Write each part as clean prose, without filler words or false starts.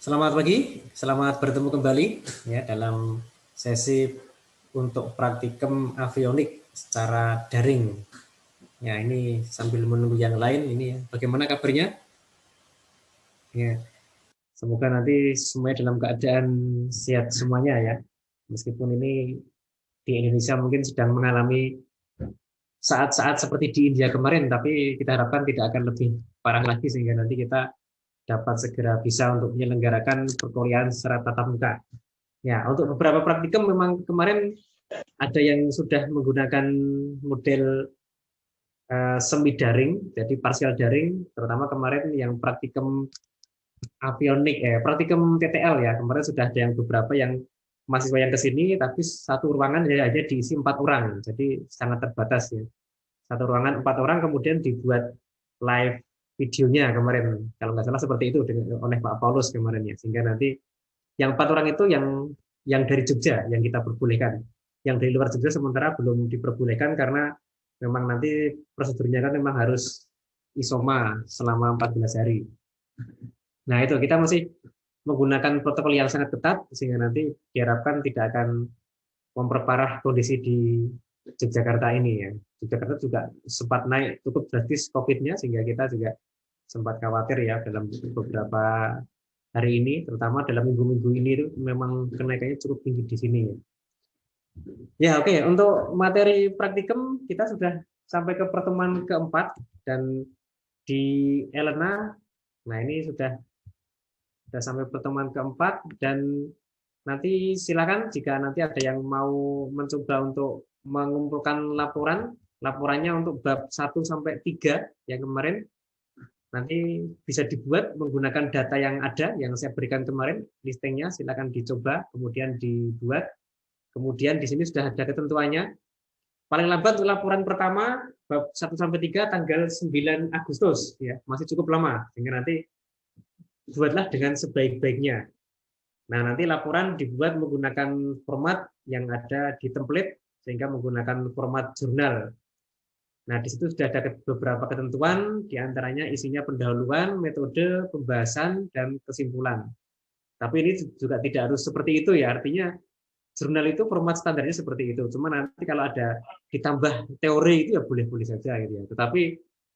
Selamat pagi, selamat bertemu kembali ya dalam sesi untuk praktikum avionik secara daring. Ya, ini sambil menunggu yang lain ini ya. Bagaimana kabarnya? Ya, semoga nanti semuanya dalam keadaan sehat semuanya ya. Meskipun ini di Indonesia mungkin sedang mengalami saat-saat seperti di India kemarin, tapi kita harapkan tidak akan lebih parah lagi sehingga nanti kita dapat segera bisa untuk menyelenggarakan perkuliahan secara tatap muka. Ya, untuk beberapa praktikum memang kemarin ada yang sudah menggunakan model semi daring, jadi partial daring, terutama kemarin yang praktikum avionik, praktikum TTL ya, kemarin sudah ada yang beberapa yang mahasiswa yang ke sini, tapi satu ruangan hanya diisi 4 orang, jadi sangat terbatas ya. Satu ruangan 4 orang, kemudian dibuat live videonya kemarin, kalau nggak salah seperti itu oleh Pak Paulus kemarin ya, sehingga nanti yang 4 orang itu yang dari Jogja yang kita perbolehkan. Yang dari luar Jogja sementara belum diperbolehkan karena memang nanti prosedurnya kan memang harus isoma selama 14 hari. Nah itu kita masih menggunakan protokol yang sangat ketat sehingga nanti diharapkan tidak akan memperparah kondisi di Yogyakarta ini ya. Yogyakarta juga sempat naik cukup drastis COVID-nya sehingga kita juga sempat khawatir ya dalam beberapa hari ini, terutama dalam minggu-minggu ini itu memang kenaikannya cukup tinggi di sini. Ya, oke. Untuk materi praktikum kita sudah sampai ke pertemuan keempat dan di Elena, nah ini sudah sampai pertemuan keempat dan nanti silakan jika nanti ada yang mau mencoba untuk mengumpulkan laporannya untuk bab 1 sampai 3 yang kemarin nanti bisa dibuat menggunakan data yang ada yang saya berikan kemarin, listingnya silakan dicoba kemudian dibuat. Kemudian di sini sudah ada ketentuannya. Paling lambat untuk laporan pertama bab 1 sampai 3 tanggal 9 Agustus ya, masih cukup lama sehingga nanti buatlah dengan sebaik-baiknya. Nah, nanti laporan dibuat menggunakan format yang ada di template sehingga menggunakan format jurnal. Nah, di situ sudah ada beberapa ketentuan, diantaranya isinya pendahuluan, metode, pembahasan, dan kesimpulan. Tapi ini juga tidak harus seperti itu ya, artinya jurnal itu format standarnya seperti itu. Cuma nanti kalau ada ditambah teori itu ya boleh-boleh saja gitu ya. Tetapi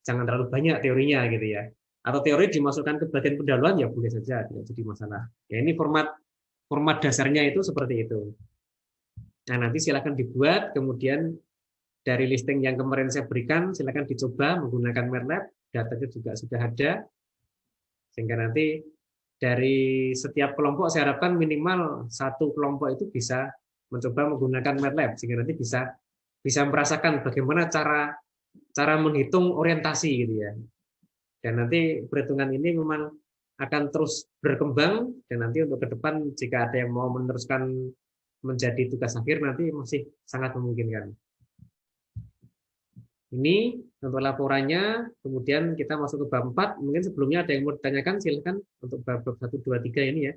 jangan terlalu banyak teorinya gitu ya. Atau teori dimasukkan ke bagian pendahuluan ya boleh saja, tidak jadi masalah. Ya ini format format dasarnya itu seperti itu. Nah, nanti silakan dibuat, kemudian dari listing yang kemarin saya berikan, silakan dicoba menggunakan MATLAB, datanya juga sudah ada, sehingga nanti dari setiap kelompok saya harapkan minimal satu kelompok itu bisa mencoba menggunakan MATLAB, sehingga nanti bisa bisa merasakan bagaimana cara cara menghitung orientasi gitu ya. Dan nanti perhitungan ini memang akan terus berkembang dan nanti untuk ke depan jika ada yang mau meneruskan menjadi tugas akhir nanti masih sangat memungkinkan. Ini untuk laporannya, kemudian kita masuk ke bab 4. Mungkin sebelumnya ada yang mau ditanyakan, silakan untuk bab 1, 2, 3 ini ya.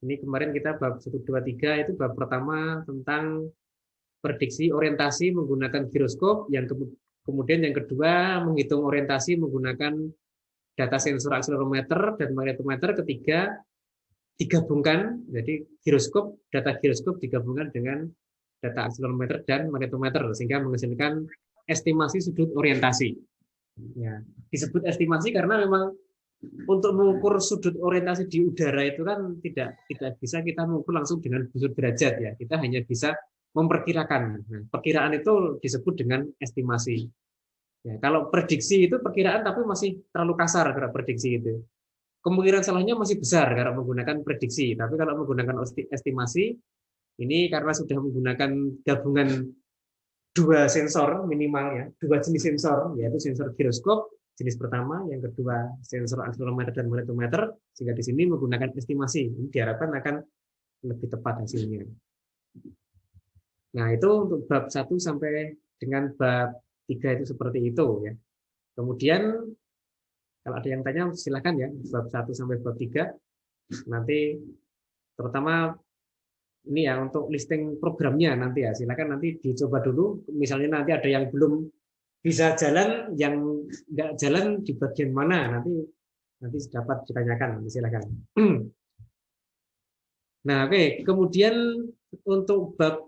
Ini kemarin kita bab 1, 2, 3 itu bab pertama tentang prediksi orientasi menggunakan giroskop, yang kemudian yang kedua menghitung orientasi menggunakan data sensor akselerometer dan magnetometer, ketiga digabungkan, jadi giroskop, data giroskop digabungkan dengan data akselerometer dan magnetometer sehingga menghasilkan estimasi sudut orientasi. Ya, disebut estimasi karena memang untuk mengukur sudut orientasi di udara itu kan tidak bisa kita mengukur langsung dengan busur derajat ya. Kita hanya bisa memperkirakan. Nah, perkiraan itu disebut dengan estimasi. Ya, kalau prediksi itu perkiraan tapi masih terlalu kasar kalau prediksi itu. Kemungkinan salahnya masih besar kalau menggunakan prediksi, tapi kalau menggunakan estimasi ini karena sudah menggunakan gabungan dua sensor minimal ya, dua jenis sensor, yaitu sensor giroskop jenis pertama, yang kedua sensor akselerometer dan magnetometer, sehingga di sini menggunakan estimasi. Ini diharapkan akan lebih tepat hasilnya. Nah, itu untuk bab 1 sampai dengan bab 3 itu seperti itu ya. Kemudian kalau ada yang tanya silakan ya, bab 1 sampai bab 3 nanti terutama ini ya untuk listing programnya nanti ya, silakan nanti dicoba dulu. Misalnya nanti ada yang belum bisa jalan, yang nggak jalan di bagian mana nanti dapat ditanyakan, silakan. Nah, oke. Kemudian untuk bab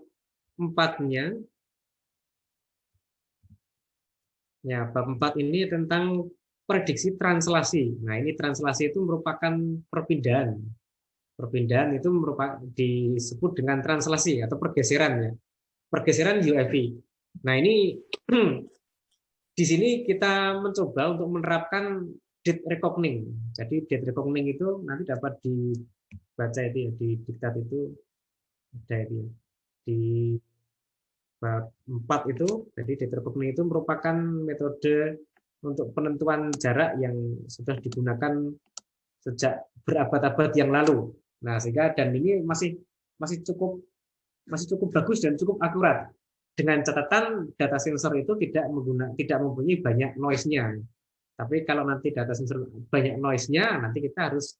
4-nya, ya, bab 4 ini tentang prediksi translasi. Nah, ini translasi itu merupakan perpindahan. Perpindahan itu merupakan disebut dengan translasi atau pergeseran, ya. Pergeseran UFI. Nah, ini di sini kita mencoba untuk menerapkan date reckoning. Jadi date reckoning itu nanti dapat dibaca itu ya, di diktat itu ada itu ya. Di bab 4 itu, jadi date reckoning itu merupakan metode untuk penentuan jarak yang sudah digunakan sejak berabad-abad yang lalu. Nah, sehingga dan ini masih cukup bagus dan cukup akurat. Dengan catatan data sensor itu tidak mempunyai banyak noise-nya. Tapi kalau nanti data sensor banyak noise-nya, nanti kita harus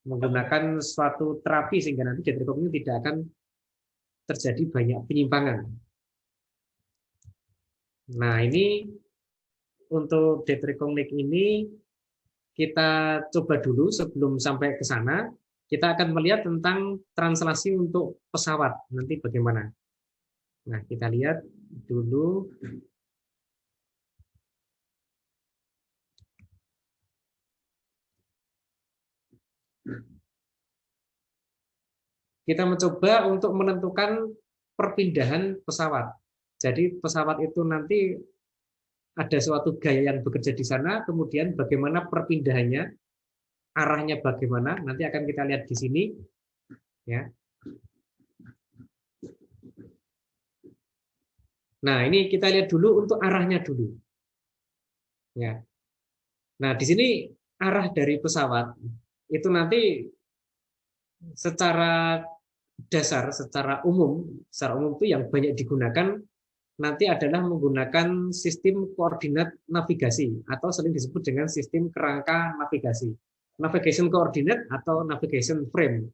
menggunakan suatu terapi sehingga nanti data recording tidak akan terjadi banyak penyimpangan. Nah, ini untuk data recording ini kita coba dulu sebelum sampai ke sana, kita akan melihat tentang translasi untuk pesawat nanti bagaimana. Nah, kita lihat dulu. Kita mencoba untuk menentukan perpindahan pesawat. Jadi pesawat itu nanti ada suatu gaya yang bekerja di sana, kemudian bagaimana perpindahannya, arahnya bagaimana, nanti akan kita lihat di sini. Ya. Nah, ini kita lihat dulu untuk arahnya dulu. Ya. Nah, di sini arah dari pesawat itu nanti secara dasar, secara umum itu yang banyak digunakan nanti adalah menggunakan sistem koordinat navigasi atau sering disebut dengan sistem kerangka navigasi. Navigation coordinate atau navigation frame.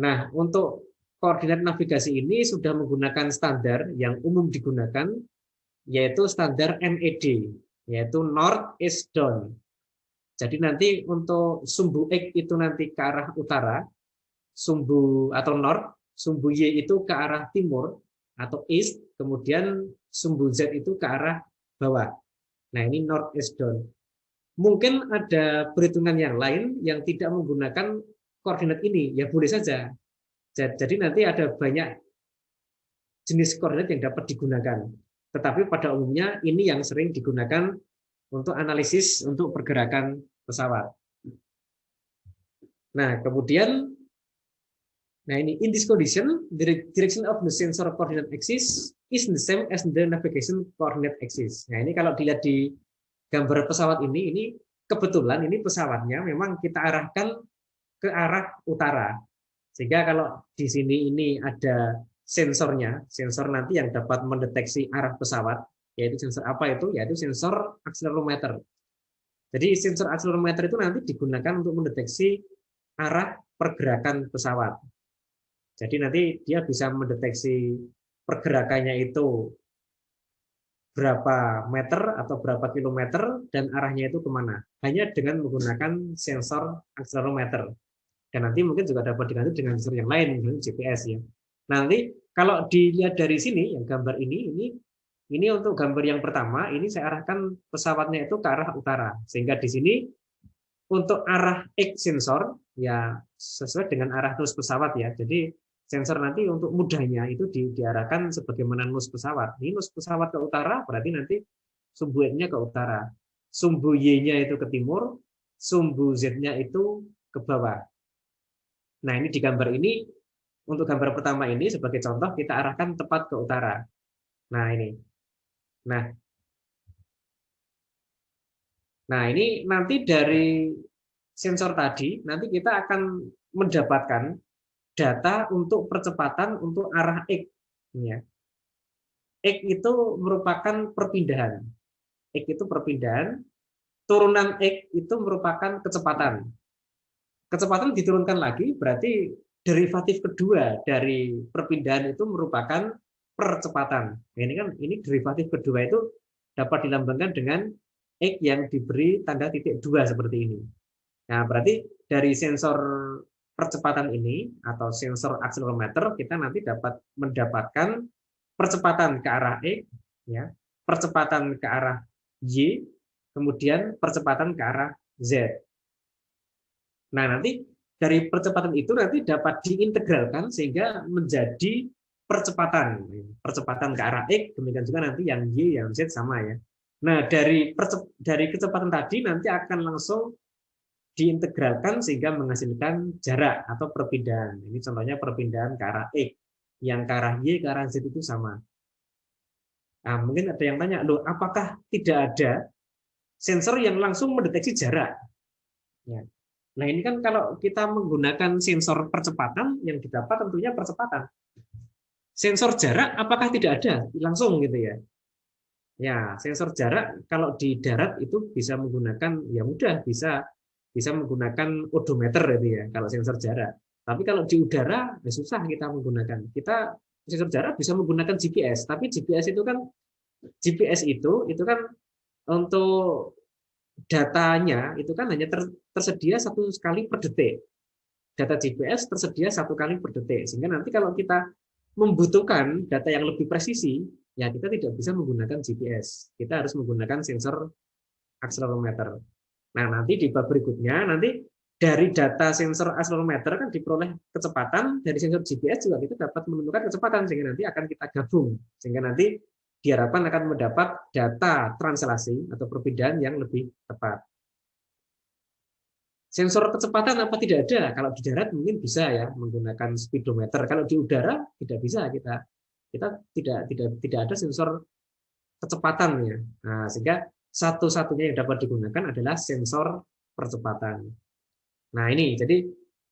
Nah, untuk koordinat navigasi ini sudah menggunakan standar yang umum digunakan, yaitu standar NED, yaitu North East Down. Jadi nanti untuk sumbu X itu nanti ke arah utara, sumbu atau north, sumbu Y itu ke arah timur atau east, kemudian sumbu Z itu ke arah bawah. Nah, ini north east down. Mungkin ada perhitungan yang lain yang tidak menggunakan koordinat ini, ya boleh saja. Jadi nanti ada banyak jenis koordinat yang dapat digunakan. Tetapi pada umumnya ini yang sering digunakan untuk analisis untuk pergerakan pesawat. Nah, kemudian ini in this condition, the direction of the sensor coordinate axis is the same as the navigation coordinate axis. Nah, ini kalau dilihat di gambar pesawat ini kebetulan ini pesawatnya memang kita arahkan ke arah utara. Sehingga kalau di sini ini ada sensornya, sensor nanti yang dapat mendeteksi arah pesawat, yaitu sensor apa itu? Yaitu sensor akselerometer. Jadi sensor akselerometer itu nanti digunakan untuk mendeteksi arah pergerakan pesawat. Jadi nanti dia bisa mendeteksi pergerakannya itu berapa meter atau berapa kilometer dan arahnya itu kemana. Hanya dengan menggunakan sensor akselerometer. Dan nanti mungkin juga dapat diganti dengan sensor yang lain, misalnya GPS ya. Nanti kalau dilihat dari sini, yang gambar ini untuk gambar yang pertama, ini saya arahkan pesawatnya itu ke arah utara. Sehingga di sini untuk arah X sensor ya sesuai dengan arah nus pesawat ya. Jadi sensor nanti untuk mudahnya itu diarahkan sebagaimana nus pesawat. Ini nus pesawat ke utara, berarti nanti sumbu X-nya ke utara. Sumbu Y-nya itu ke timur, sumbu Z-nya itu ke bawah. Nah, ini di gambar ini, untuk gambar pertama ini sebagai contoh, kita arahkan tepat ke utara. Nah, ini. Nah, ini nanti dari sensor tadi, nanti kita akan mendapatkan data untuk percepatan untuk arah X. Ya. X itu merupakan perpindahan. X itu perpindahan. Turunan X itu merupakan kecepatan. Kecepatan diturunkan lagi, berarti derivatif kedua dari perpindahan itu merupakan percepatan. Ini derivatif kedua itu dapat dilambangkan dengan X yang diberi tanda titik 2 seperti ini. Nah, berarti dari sensor percepatan ini atau sensor akselerometer, kita nanti dapat mendapatkan percepatan ke arah X, ya, percepatan ke arah Y, kemudian percepatan ke arah Z. Nah, nanti dari percepatan itu nanti dapat diintegralkan sehingga menjadi percepatan. Percepatan ke arah X, demikian juga nanti yang Y, yang Z sama ya. Nah, dari kecepatan tadi nanti akan langsung diintegralkan sehingga menghasilkan jarak atau perpindahan. Ini contohnya perpindahan ke arah X. Yang ke arah Y, ke arah Z itu sama. Nah, mungkin ada yang tanya, loh, apakah tidak ada sensor yang langsung mendeteksi jarak? Ya. Nah, ini kan kalau kita menggunakan sensor percepatan, yang didapat tentunya percepatan. Sensor jarak apakah tidak ada? Langsung gitu ya. Ya, sensor jarak kalau di darat itu bisa menggunakan, ya mudah, bisa menggunakan odometer itu ya, kalau sensor jarak. Tapi kalau di udara, ya susah kita menggunakan. Kita sensor jarak bisa menggunakan GPS, tapi GPS itu kan untuk datanya itu kan hanya tersedia satu kali per detik. Data GPS tersedia satu kali per detik, sehingga nanti kalau kita membutuhkan data yang lebih presisi, ya kita tidak bisa menggunakan GPS. Kita harus menggunakan sensor akselerometer. Nah, nanti di bab berikutnya, nanti dari data sensor akselerometer kan diperoleh kecepatan, dari sensor GPS juga kita dapat menentukan kecepatan, sehingga nanti akan kita gabung. Sehingga nanti diharapkan akan mendapat data translasi atau perpindahan yang lebih tepat. Sensor kecepatan apa tidak ada? Kalau di darat mungkin bisa ya menggunakan speedometer. Kalau di udara tidak bisa, kita tidak ada sensor kecepatan ya. Nah, sehingga satu-satunya yang dapat digunakan adalah sensor percepatan. Nah, ini jadi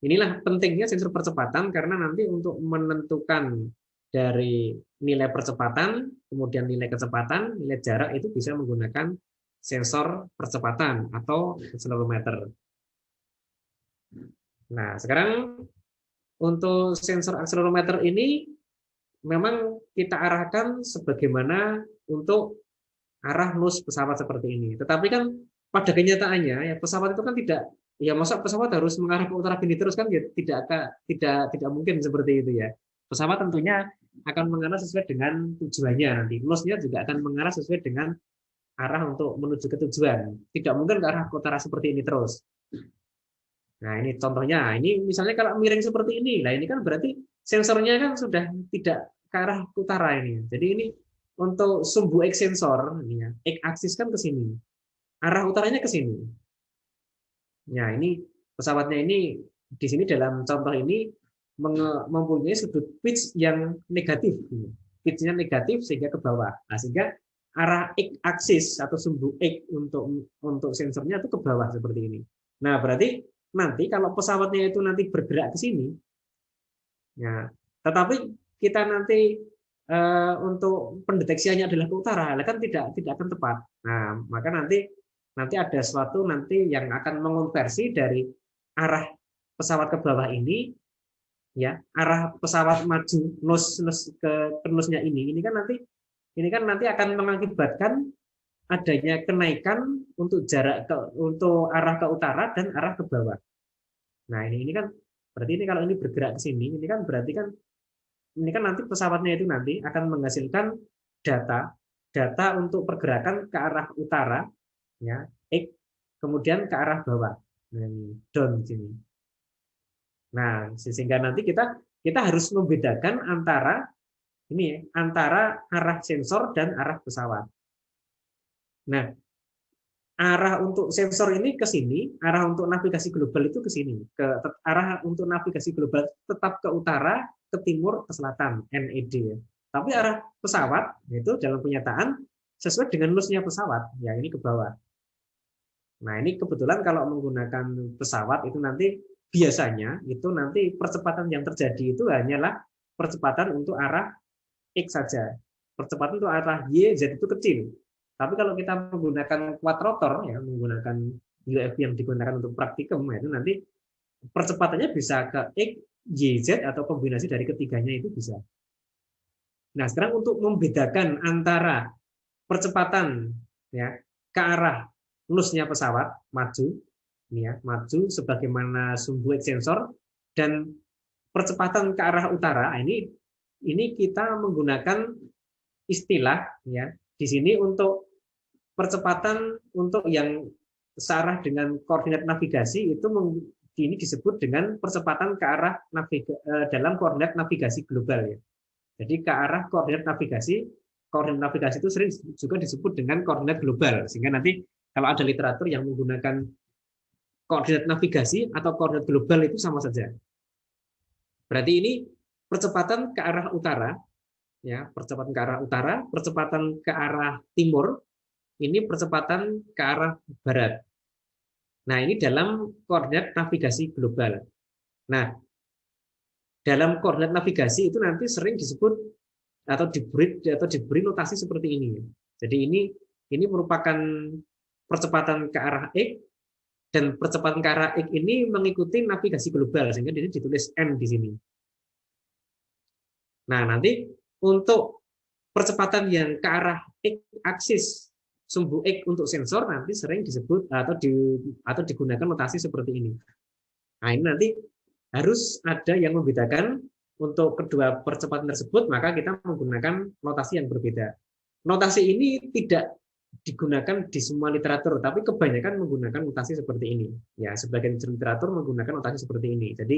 inilah pentingnya sensor percepatan karena nanti untuk menentukan dari nilai percepatan, kemudian nilai kecepatan, nilai jarak itu bisa menggunakan sensor percepatan atau akselerometer. Nah, sekarang untuk sensor akselerometer ini memang kita arahkan sebagaimana untuk arah nose pesawat seperti ini. Tetapi kan pada kenyataannya ya pesawat itu kan tidak, ya masa pesawat harus mengarah ke utara gini terus kan ya tidak mungkin seperti itu ya. Pesawat tentunya akan mengarah sesuai dengan tujuannya nanti. Nose-nya juga akan mengarah sesuai dengan arah untuk menuju ke tujuan. Tidak mungkin ke arah ke utara seperti ini terus. Nah, ini contohnya. Ini misalnya kalau miring seperti ini, nah ini kan berarti sensornya kan sudah tidak ke arah utara ini. Jadi ini untuk sumbu X sensor, ini ya, X aksis kan ke sini. Arah utaranya ke sini. Nah, ini pesawatnya ini di sini dalam contoh ini mempunyai sudut pitch yang negatif. Pitch-nya negatif sehingga ke bawah. Nah, sehingga arah X aksis atau sumbu X untuk sensornya itu ke bawah seperti ini. Nah, berarti nanti kalau pesawatnya itu nanti bergerak ke sini, ya, tetapi kita nanti untuk pendeteksiannya adalah ke utara, kan tidak akan tepat. Nah, maka nanti ada suatu nanti yang akan mengonversi dari arah pesawat ke bawah ini, ya, arah pesawat maju nose ke nose-nya ini kan nanti akan mengakibatkan adanya kenaikan untuk jarak untuk arah ke utara dan arah ke bawah. Nah, ini kan berarti ini kalau ini bergerak ke sini, ini kan berarti kan ini kan nanti pesawatnya itu nanti akan menghasilkan data untuk pergerakan ke arah utara ya, X, kemudian ke arah bawah. Nah, down sini. Nah, sehingga nanti kita harus membedakan antara ini antara arah sensor dan arah pesawat. Nah, arah untuk sensor ini ke sini, arah untuk navigasi global itu ke sini. Arah untuk navigasi global tetap ke utara, ke timur, ke selatan, NED. Tapi arah pesawat itu dalam penyataan sesuai dengan nose-nya pesawat, ya ini ke bawah. Nah, ini kebetulan kalau menggunakan pesawat itu nanti biasanya itu nanti percepatan yang terjadi itu hanyalah percepatan untuk arah X saja. Percepatan untuk arah Y, Z itu kecil. Tapi kalau kita menggunakan quadrotor, ya, menggunakan UFV yang digunakan untuk praktikum, ya, itu nanti percepatannya bisa ke X, Y, Z, atau kombinasi dari ketiganya itu bisa. Nah, sekarang untuk membedakan antara percepatan ya ke arah nose-nya pesawat maju, ini ya, maju sebagaimana sumbu X sensor, Dan percepatan ke arah utara ini kita menggunakan istilah ya di sini untuk percepatan untuk yang searah dengan koordinat navigasi itu ini disebut dengan percepatan ke arah dalam koordinat navigasi global ya. Jadi ke arah koordinat navigasi itu sering juga disebut dengan koordinat global, sehingga nanti kalau ada literatur yang menggunakan koordinat navigasi atau koordinat global itu sama saja. Berarti ini percepatan ke arah utara, ya, percepatan ke arah utara, percepatan ke arah timur, ini percepatan ke arah barat. Nah, ini dalam koordinat navigasi global. Nah, dalam koordinat navigasi itu nanti sering disebut atau diberi notasi seperti ini. Jadi ini merupakan percepatan ke arah X, dan percepatan ke arah X ini mengikuti navigasi global, sehingga ini ditulis M di sini. Nah, nanti untuk percepatan yang ke arah X aksis sumbu X untuk sensor nanti sering disebut atau digunakan notasi seperti ini. Nah, ini nanti harus ada yang membedakan untuk kedua percepatan tersebut, maka kita menggunakan notasi yang berbeda. Notasi ini tidak digunakan di semua literatur, tapi kebanyakan menggunakan notasi seperti ini. Ya, sebagian literatur menggunakan notasi seperti ini. Jadi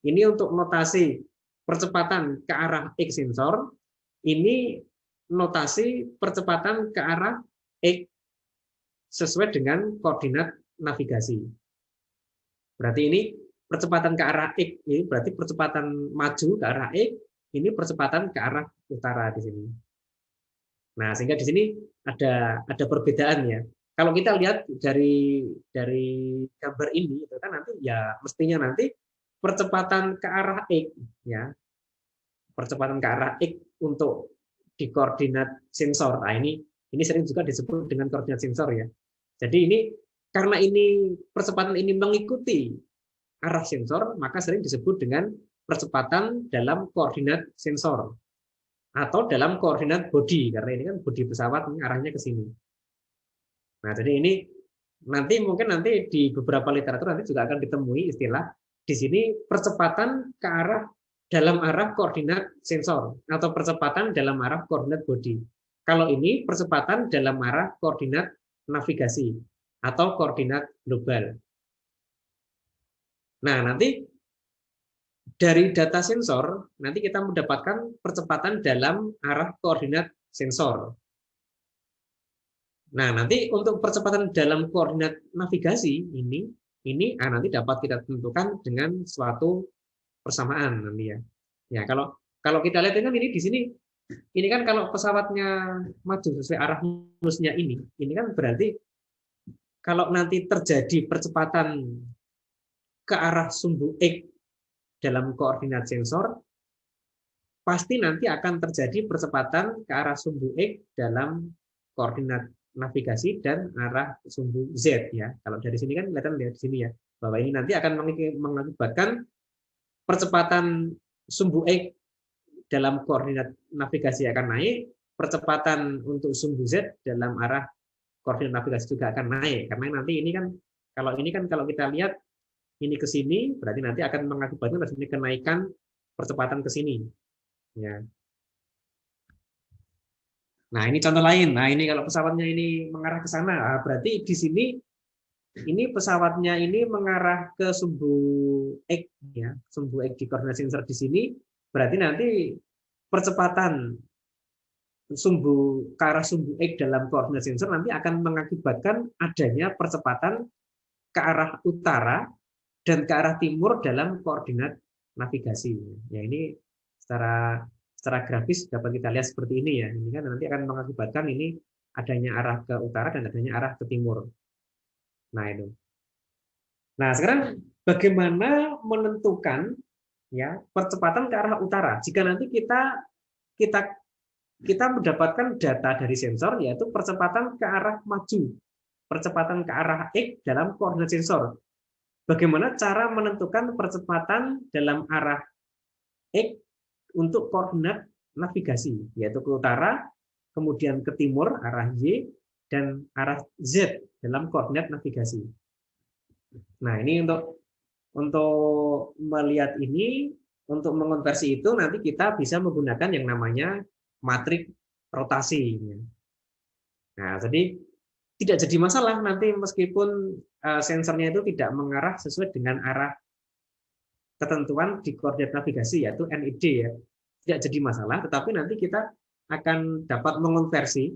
ini untuk notasi percepatan ke arah X sensor, ini notasi percepatan ke arah X sesuai dengan koordinat navigasi. Berarti ini percepatan ke arah X, ini berarti percepatan maju ke arah X, ini percepatan ke arah utara di sini. Nah, sehingga di sini ada perbedaan ya. Kalau kita lihat dari gambar ini, itu kan nanti ya mestinya nanti percepatan ke arah X ya, percepatan ke arah X untuk di koordinat sensor. Nah, ini sering juga disebut dengan koordinat sensor ya. Jadi ini karena ini percepatan ini mengikuti arah sensor, maka sering disebut dengan percepatan dalam koordinat sensor atau dalam koordinat body, karena ini kan body pesawat ini arahnya ke sini. Nah, jadi ini mungkin nanti di beberapa literatur nanti juga akan ditemui istilah di sini percepatan ke arah dalam arah koordinat sensor atau percepatan dalam arah koordinat body. Kalau ini percepatan dalam arah koordinat navigasi atau koordinat global. Nah, nanti dari data sensor, nanti kita mendapatkan percepatan dalam arah koordinat sensor. Nah, nanti untuk percepatan dalam koordinat navigasi ini nanti dapat kita tentukan dengan suatu persamaan nanti ya. Ya, kalau kita lihat ini di sini, ini kan kalau pesawatnya maju sesuai arah rumusnya ini kan berarti kalau nanti terjadi percepatan ke arah sumbu X dalam koordinat sensor, pasti nanti akan terjadi percepatan ke arah sumbu X dalam koordinat navigasi dan arah sumbu Z ya. Kalau dari sini kan kelihatan lihat di sini ya, bahwa ini nanti akan mengakibatkan percepatan sumbu X dalam koordinat navigasi akan naik, percepatan untuk sumbu Z dalam arah koordinat navigasi juga akan naik, karena nanti ini kan kalau kita lihat ini ke sini, berarti nanti akan mengakibatkan kenaikan percepatan ke sini. Ya. Nah, ini contoh lain. Nah, ini kalau pesawatnya ini mengarah ke sana, berarti di sini ini pesawatnya ini mengarah ke sumbu X ya, sumbu X di koordinat sensor di sini, berarti nanti percepatan ke arah sumbu X dalam koordinat sensor nanti akan mengakibatkan adanya percepatan ke arah utara dan ke arah timur dalam koordinat navigasi. Ya, ini secara grafis dapat kita lihat seperti ini ya. Ini kan nanti akan mengakibatkan ini adanya arah ke utara dan adanya arah ke timur. Nah, itu. Nah, sekarang bagaimana menentukan ya percepatan ke arah utara? Jika nanti kita mendapatkan data dari sensor yaitu percepatan ke arah maju, percepatan ke arah X dalam koordinat sensor. Bagaimana cara menentukan percepatan dalam arah X untuk koordinat navigasi, yaitu ke utara, kemudian ke timur, arah Y, dan arah Z dalam koordinat navigasi. Nah, ini untuk untuk melihat ini, untuk mengonversi itu nanti kita bisa menggunakan yang namanya matrik rotasi. Nah, jadi tidak jadi masalah nanti meskipun sensornya itu tidak mengarah sesuai dengan arah ketentuan di koordinat navigasi yaitu NID ya. Tidak jadi masalah, tetapi nanti kita akan dapat mengonversi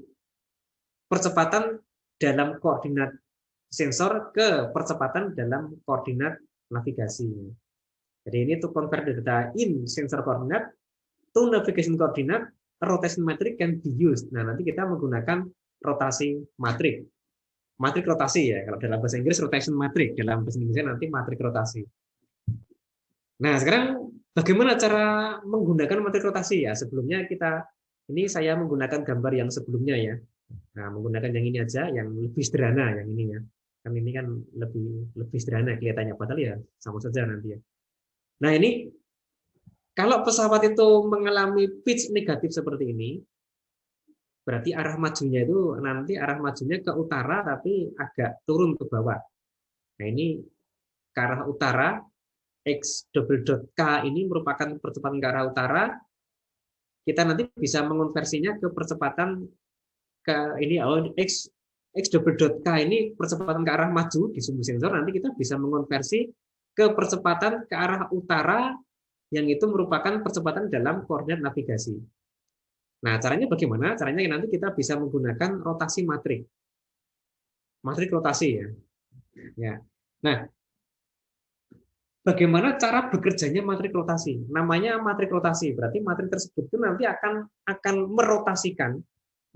percepatan dalam koordinat sensor ke percepatan dalam koordinat navigasi. Jadi ini to convert data in sensor coordinate to navigation coordinate, rotation matrix can be used. Nah, nanti kita menggunakan rotasi matrik. Matrik rotasi ya, kalau dalam bahasa Inggris rotation matrix, dalam bahasa Inggrisnya nanti matrik rotasi. Nah, sekarang bagaimana cara menggunakan matrik rotasi ya? Sebelumnya ini saya menggunakan gambar yang sebelumnya ya. Nah, menggunakan yang ini aja, yang lebih sederhana yang ini ya. Kan ini kan lebih sederhana kelihatannya, padahal ya sama saja nanti ya. Nah, ini kalau pesawat itu mengalami pitch negatif seperti ini, berarti arah majunya itu nanti arah majunya ke utara tapi agak turun ke bawah. Nah, ini ke arah utara, X double dot K ini merupakan percepatan ke arah utara. Kita nanti bisa mengonversinya ke percepatan ke ini X double dot K ini percepatan ke arah maju di sumbu sensor, nanti kita bisa mengonversi ke percepatan ke arah utara yang itu merupakan percepatan dalam koordinat navigasi. Nah, caranya bagaimana? Caranya nanti kita bisa menggunakan rotasi matrik. Matrik rotasi ya. Ya. Nah, bagaimana cara bekerjanya matrik rotasi? Namanya matrik rotasi. Berarti matrik tersebut itu nanti akan merotasikan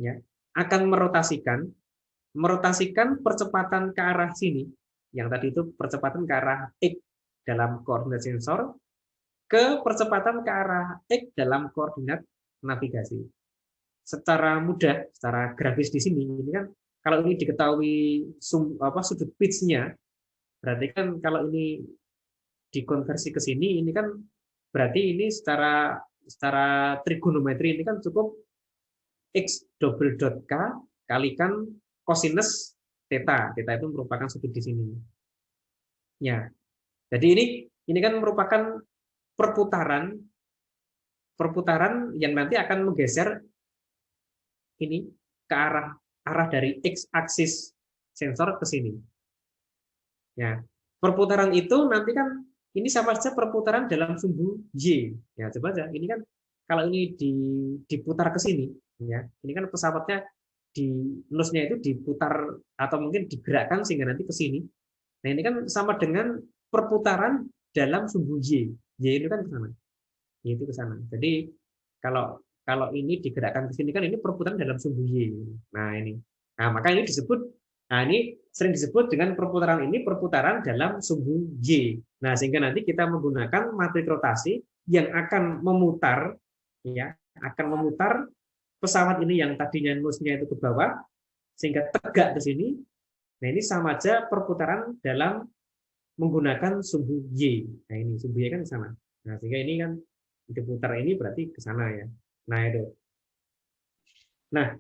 ya, akan merotasikan percepatan ke arah sini. Yang tadi itu percepatan ke arah X dalam koordinat sensor ke percepatan ke arah X dalam koordinat navigasi. Secara mudah, secara grafis di sini, ini kan kalau ini diketahui sudut pitch-nya, berarti kan kalau ini dikonversi ke sini, ini kan berarti ini secara trigonometri ini kan cukup X double dot K kalikan kosinus theta. Theta itu merupakan sudut di sini. Ya. Jadi ini kan merupakan perputaran yang nanti akan menggeser ini ke arah dari X aksis sensor ke sini. Ya. Perputaran itu nanti kan ini sama saja perputaran dalam sumbu Y. Ya, coba aja. Ini kan kalau ini diputar ke sini, ya. Ini kan pesawatnya di nose-nya itu diputar atau mungkin digerakkan sehingga nanti ke sini. Nah, ini kan sama dengan perputaran dalam sumbu Y. Y itu kan ke sana. Y itu ke sana. Jadi kalau ini digerakkan ke sini kan ini perputaran dalam sumbu Y. Nah, ini. Nah, maka ini sering disebut dengan perputaran ini perputaran dalam sumbu Y. Nah, sehingga nanti kita menggunakan matrik rotasi yang akan memutar pesawat ini yang tadinya nose-nya itu ke bawah sehingga tegak ke sini. Nah, ini sama aja perputaran dalam menggunakan sumbu Y. Nah, ini sumbu Y kan ke sana. Nah, sehingga ini kan diputar ini berarti ke sana ya. Nah, itu. Nah,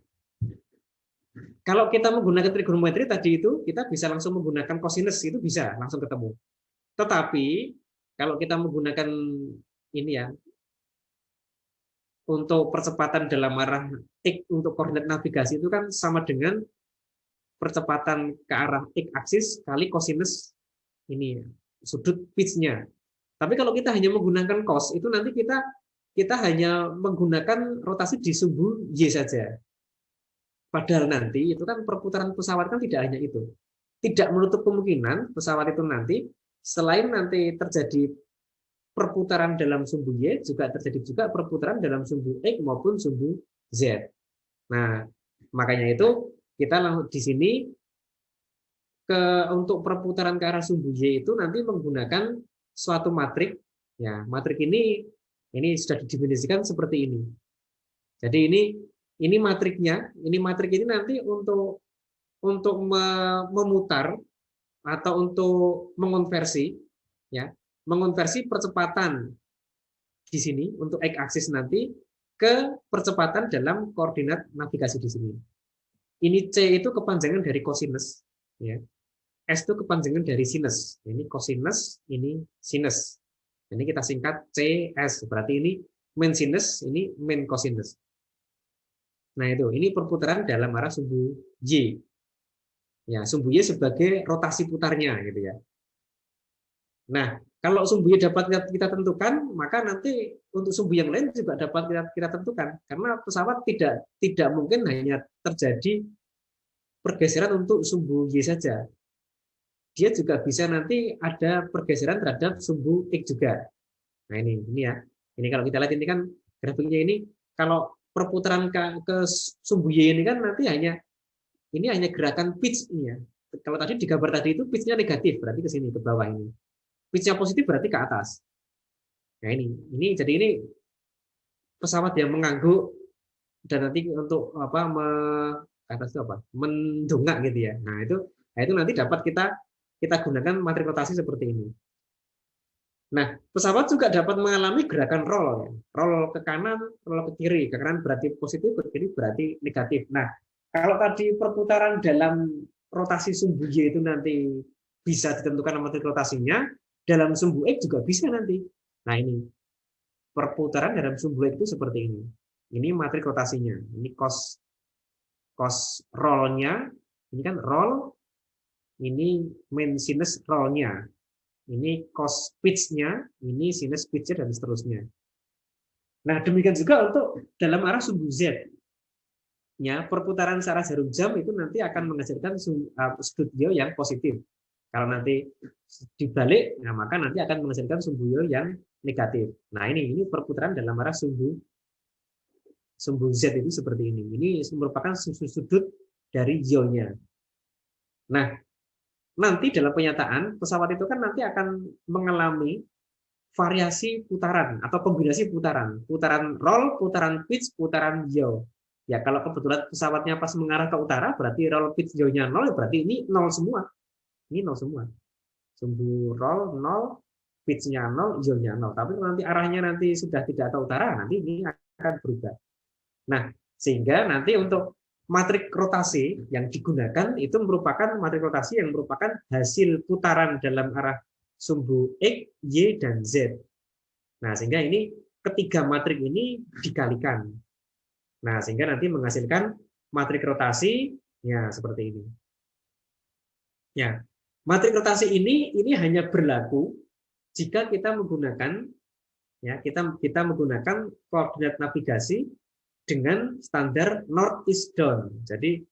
kalau kita menggunakan trigonometri tadi itu, kita bisa langsung menggunakan kosinus, itu bisa langsung ketemu. Tetapi, kalau kita menggunakan ini ya, untuk percepatan dalam arah X untuk koordinat navigasi itu kan sama dengan percepatan ke arah X aksis kali kosinus ini sudut pitch-nya. Tapi kalau kita hanya menggunakan cos, itu nanti kita hanya menggunakan rotasi di sumbu Y saja. Padahal nanti itu kan perputaran pesawat kan tidak hanya itu. Tidak menutup kemungkinan pesawat itu nanti selain nanti terjadi perputaran dalam sumbu Y, juga terjadi juga perputaran dalam sumbu X maupun sumbu Z. Nah, makanya itu kita di sini untuk perputaran ke arah sumbu Y itu nanti menggunakan suatu matrik. Ya, matrik ini sudah didefinisikan seperti ini. Jadi ini matriknya, matrik ini nanti untuk memutar atau untuk mengonversi percepatan di sini untuk X aksis nanti ke percepatan dalam koordinat navigasi di sini. Ini C itu kepanjangan dari kosinus ya. S itu kepanjangan dari sinus. Ini cosinus, ini sinus. Ini kita singkat CS. Berarti ini main sinus, ini main cosinus. Nah itu, ini perputaran dalam arah sumbu Y. Ya, sumbu Y sebagai rotasi putarnya gitu ya. Nah, kalau sumbu Y dapat kita tentukan, maka nanti untuk sumbu yang lain juga dapat kita tentukan. Karena pesawat tidak mungkin hanya terjadi pergeseran untuk sumbu Y saja. Dia juga bisa nanti ada pergeseran terhadap sumbu X juga. Nah ini ya. Ini kalau kita lihat ini kan grafiknya ini, kalau perputaran ke sumbu Y ini kan nanti hanya gerakan pitch ini ya. Kalau tadi di gambar tadi itu pitch-nya negatif, berarti ke sini ke bawah ini. Pitch-nya positif berarti ke atas. Nah ini jadi ini pesawat yang mengangguk dan nanti untuk apa atas itu apa? Mendongak gitu ya. Nah itu nanti dapat kita gunakan matrik rotasi seperti ini. Nah, pesawat juga dapat mengalami gerakan roll, ya. Roll ke kanan, roll ke kiri. Ke kanan berarti positif, ke kiri berarti negatif. Nah, kalau tadi perputaran dalam rotasi sumbu Y itu nanti bisa ditentukan matrik rotasinya, dalam sumbu X juga bisa nanti. Nah, ini perputaran dalam sumbu X itu seperti ini. Ini matrik rotasinya. Ini cos roll-nya. Ini kan roll. Ini main sinus roll-nya. Ini cos pitch-nya, ini sinus pitch-nya, dan seterusnya. Nah, demikian juga untuk dalam arah sumbu Z. Ya, perputaran searah jarum jam itu nanti akan menghasilkan sudut Y yang positif. Kalau nanti dibalik, nah maka nanti akan menghasilkan sumbu Y yang negatif. Nah, ini perputaran dalam arah sumbu Z itu seperti ini. Ini merupakan sudut dari Y-nya. Nah, nanti dalam penyataan pesawat itu kan nanti akan mengalami variasi putaran atau kombinasi putaran roll, putaran pitch, putaran yaw. Ya kalau kebetulan pesawatnya pas mengarah ke utara berarti roll pitch yaw-nya 0, berarti ini 0 semua. Ini 0 semua. Sumbu roll 0, pitch-nya 0, yaw-nya 0. Tapi kalau nanti arahnya nanti sudah tidak ke utara, nanti ini akan berubah. Nah, sehingga nanti untuk matrik rotasi yang digunakan itu merupakan matrik rotasi yang merupakan hasil putaran dalam arah sumbu X, Y, dan Z. Nah, sehingga ini ketiga matrik ini dikalikan. Nah, sehingga nanti menghasilkan matrik rotasi ya seperti ini. Ya, matrik rotasi ini hanya berlaku jika kita menggunakan kita menggunakan koordinat navigasi dengan standar north east down. Jadi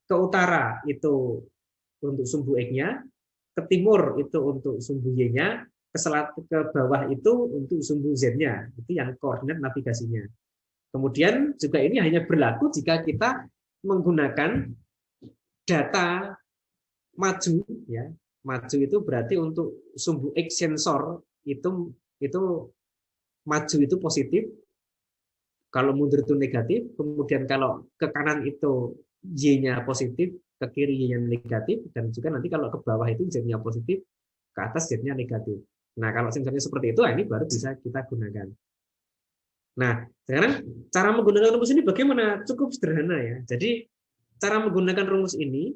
ke utara itu untuk sumbu X-nya, ke timur itu untuk sumbu Y-nya, ke bawah itu untuk sumbu Z-nya. Itu yang koordinat navigasinya. Kemudian juga ini hanya berlaku jika kita menggunakan data maju ya. Maju itu berarti untuk sumbu X sensor itu maju itu positif. Kalau mundur itu negatif, kemudian kalau ke kanan itu Y-nya positif, ke kiri Y-nya negatif, dan juga nanti kalau ke bawah itu Z-nya positif, ke atas Z-nya negatif. Nah, kalau sensornya seperti itu, ini baru bisa kita gunakan. Nah, sekarang cara menggunakan rumus ini bagaimana? Cukup sederhana ya. Jadi, cara menggunakan rumus ini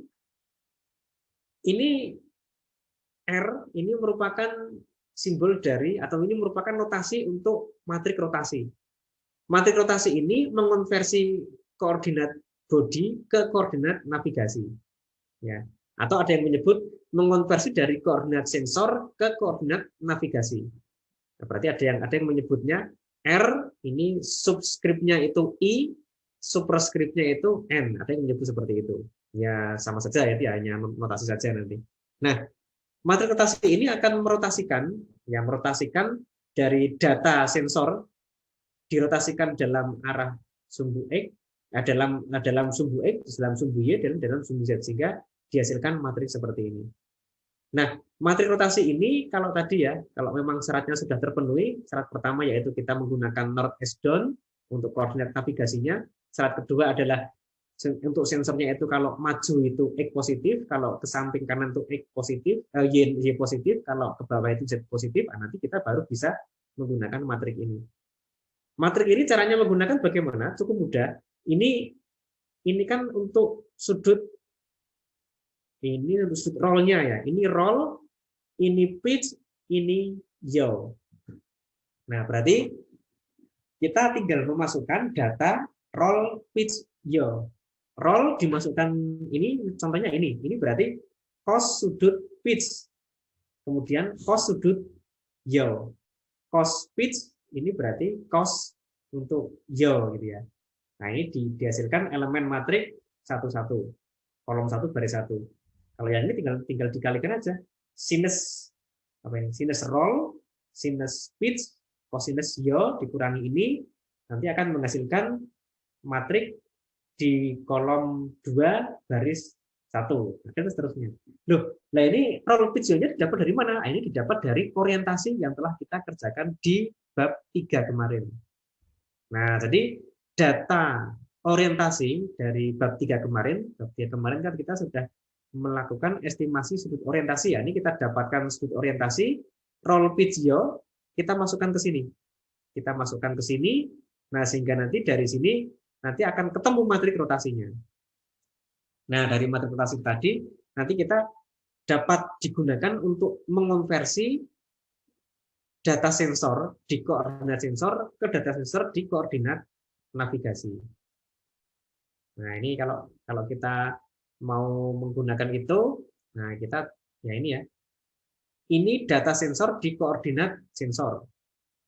R ini merupakan simbol dari, atau ini merupakan notasi untuk matrik rotasi. Matrik rotasi ini mengonversi koordinat body ke koordinat navigasi. Ya. Atau ada yang menyebut mengonversi dari koordinat sensor ke koordinat navigasi. Nah, berarti ada yang menyebutnya R, ini subskripnya itu I, superskripnya itu N. Ada yang menyebut seperti itu. Ya sama saja ya, dia hanya notasi saja nanti. Nah, matrik rotasi ini akan merotasikan dari data sensor dirotasikan dalam arah sumbu X, dalam sumbu X, dalam sumbu Y, dan dalam sumbu Z, sehingga dihasilkan matrik seperti ini. Nah, matrik rotasi ini kalau tadi ya, kalau memang syaratnya sudah terpenuhi, syarat pertama yaitu kita menggunakan north east down untuk koordinat navigasinya. Syarat kedua adalah untuk sensornya itu kalau maju itu X positif, kalau ke samping kanan itu X positif, Y positif, kalau ke bawah itu Z positif, nanti kita baru bisa menggunakan matrik ini. Matrik ini caranya menggunakan bagaimana? Cukup mudah. Ini kan untuk sudut Ini roll-nya ya. Ini roll, ini pitch, ini yaw. Nah, berarti kita tinggal memasukkan data roll, pitch, yaw. Roll dimasukkan ini, contohnya ini. Ini berarti cos sudut pitch. Kemudian cos sudut yaw. Cos pitch ini berarti cos untuk yaw gitu ya. Nah, ini dihasilkan elemen matrik satu-satu. Kolom 1 baris 1. Kalau yang ini tinggal dikalikan aja. Sinus apa ini? Sinus roll, sinus pitch, cosinus yaw dikurangi ini nanti akan menghasilkan matrik di kolom 2 baris 1. Dan seterusnya. Loh, nah ini roll pitch nya didapat dari mana? Ini didapat dari orientasi yang telah kita kerjakan di bab 3 kemarin. Nah, jadi data orientasi dari bab 3 kemarin, bab 3 kemarin kan kita sudah melakukan estimasi sudut orientasi ya. Ini kita dapatkan sudut orientasi, roll pitch yaw, kita masukkan ke sini. Kita masukkan ke sini, nah sehingga nanti dari sini nanti akan ketemu matrik rotasinya. Nah, dari matrik rotasi tadi nanti kita dapat digunakan untuk mengonversi data sensor di koordinat sensor ke data sensor di koordinat navigasi. Nah, ini kalau kita mau menggunakan itu, nah kita ya ini ya. Ini data sensor di koordinat sensor.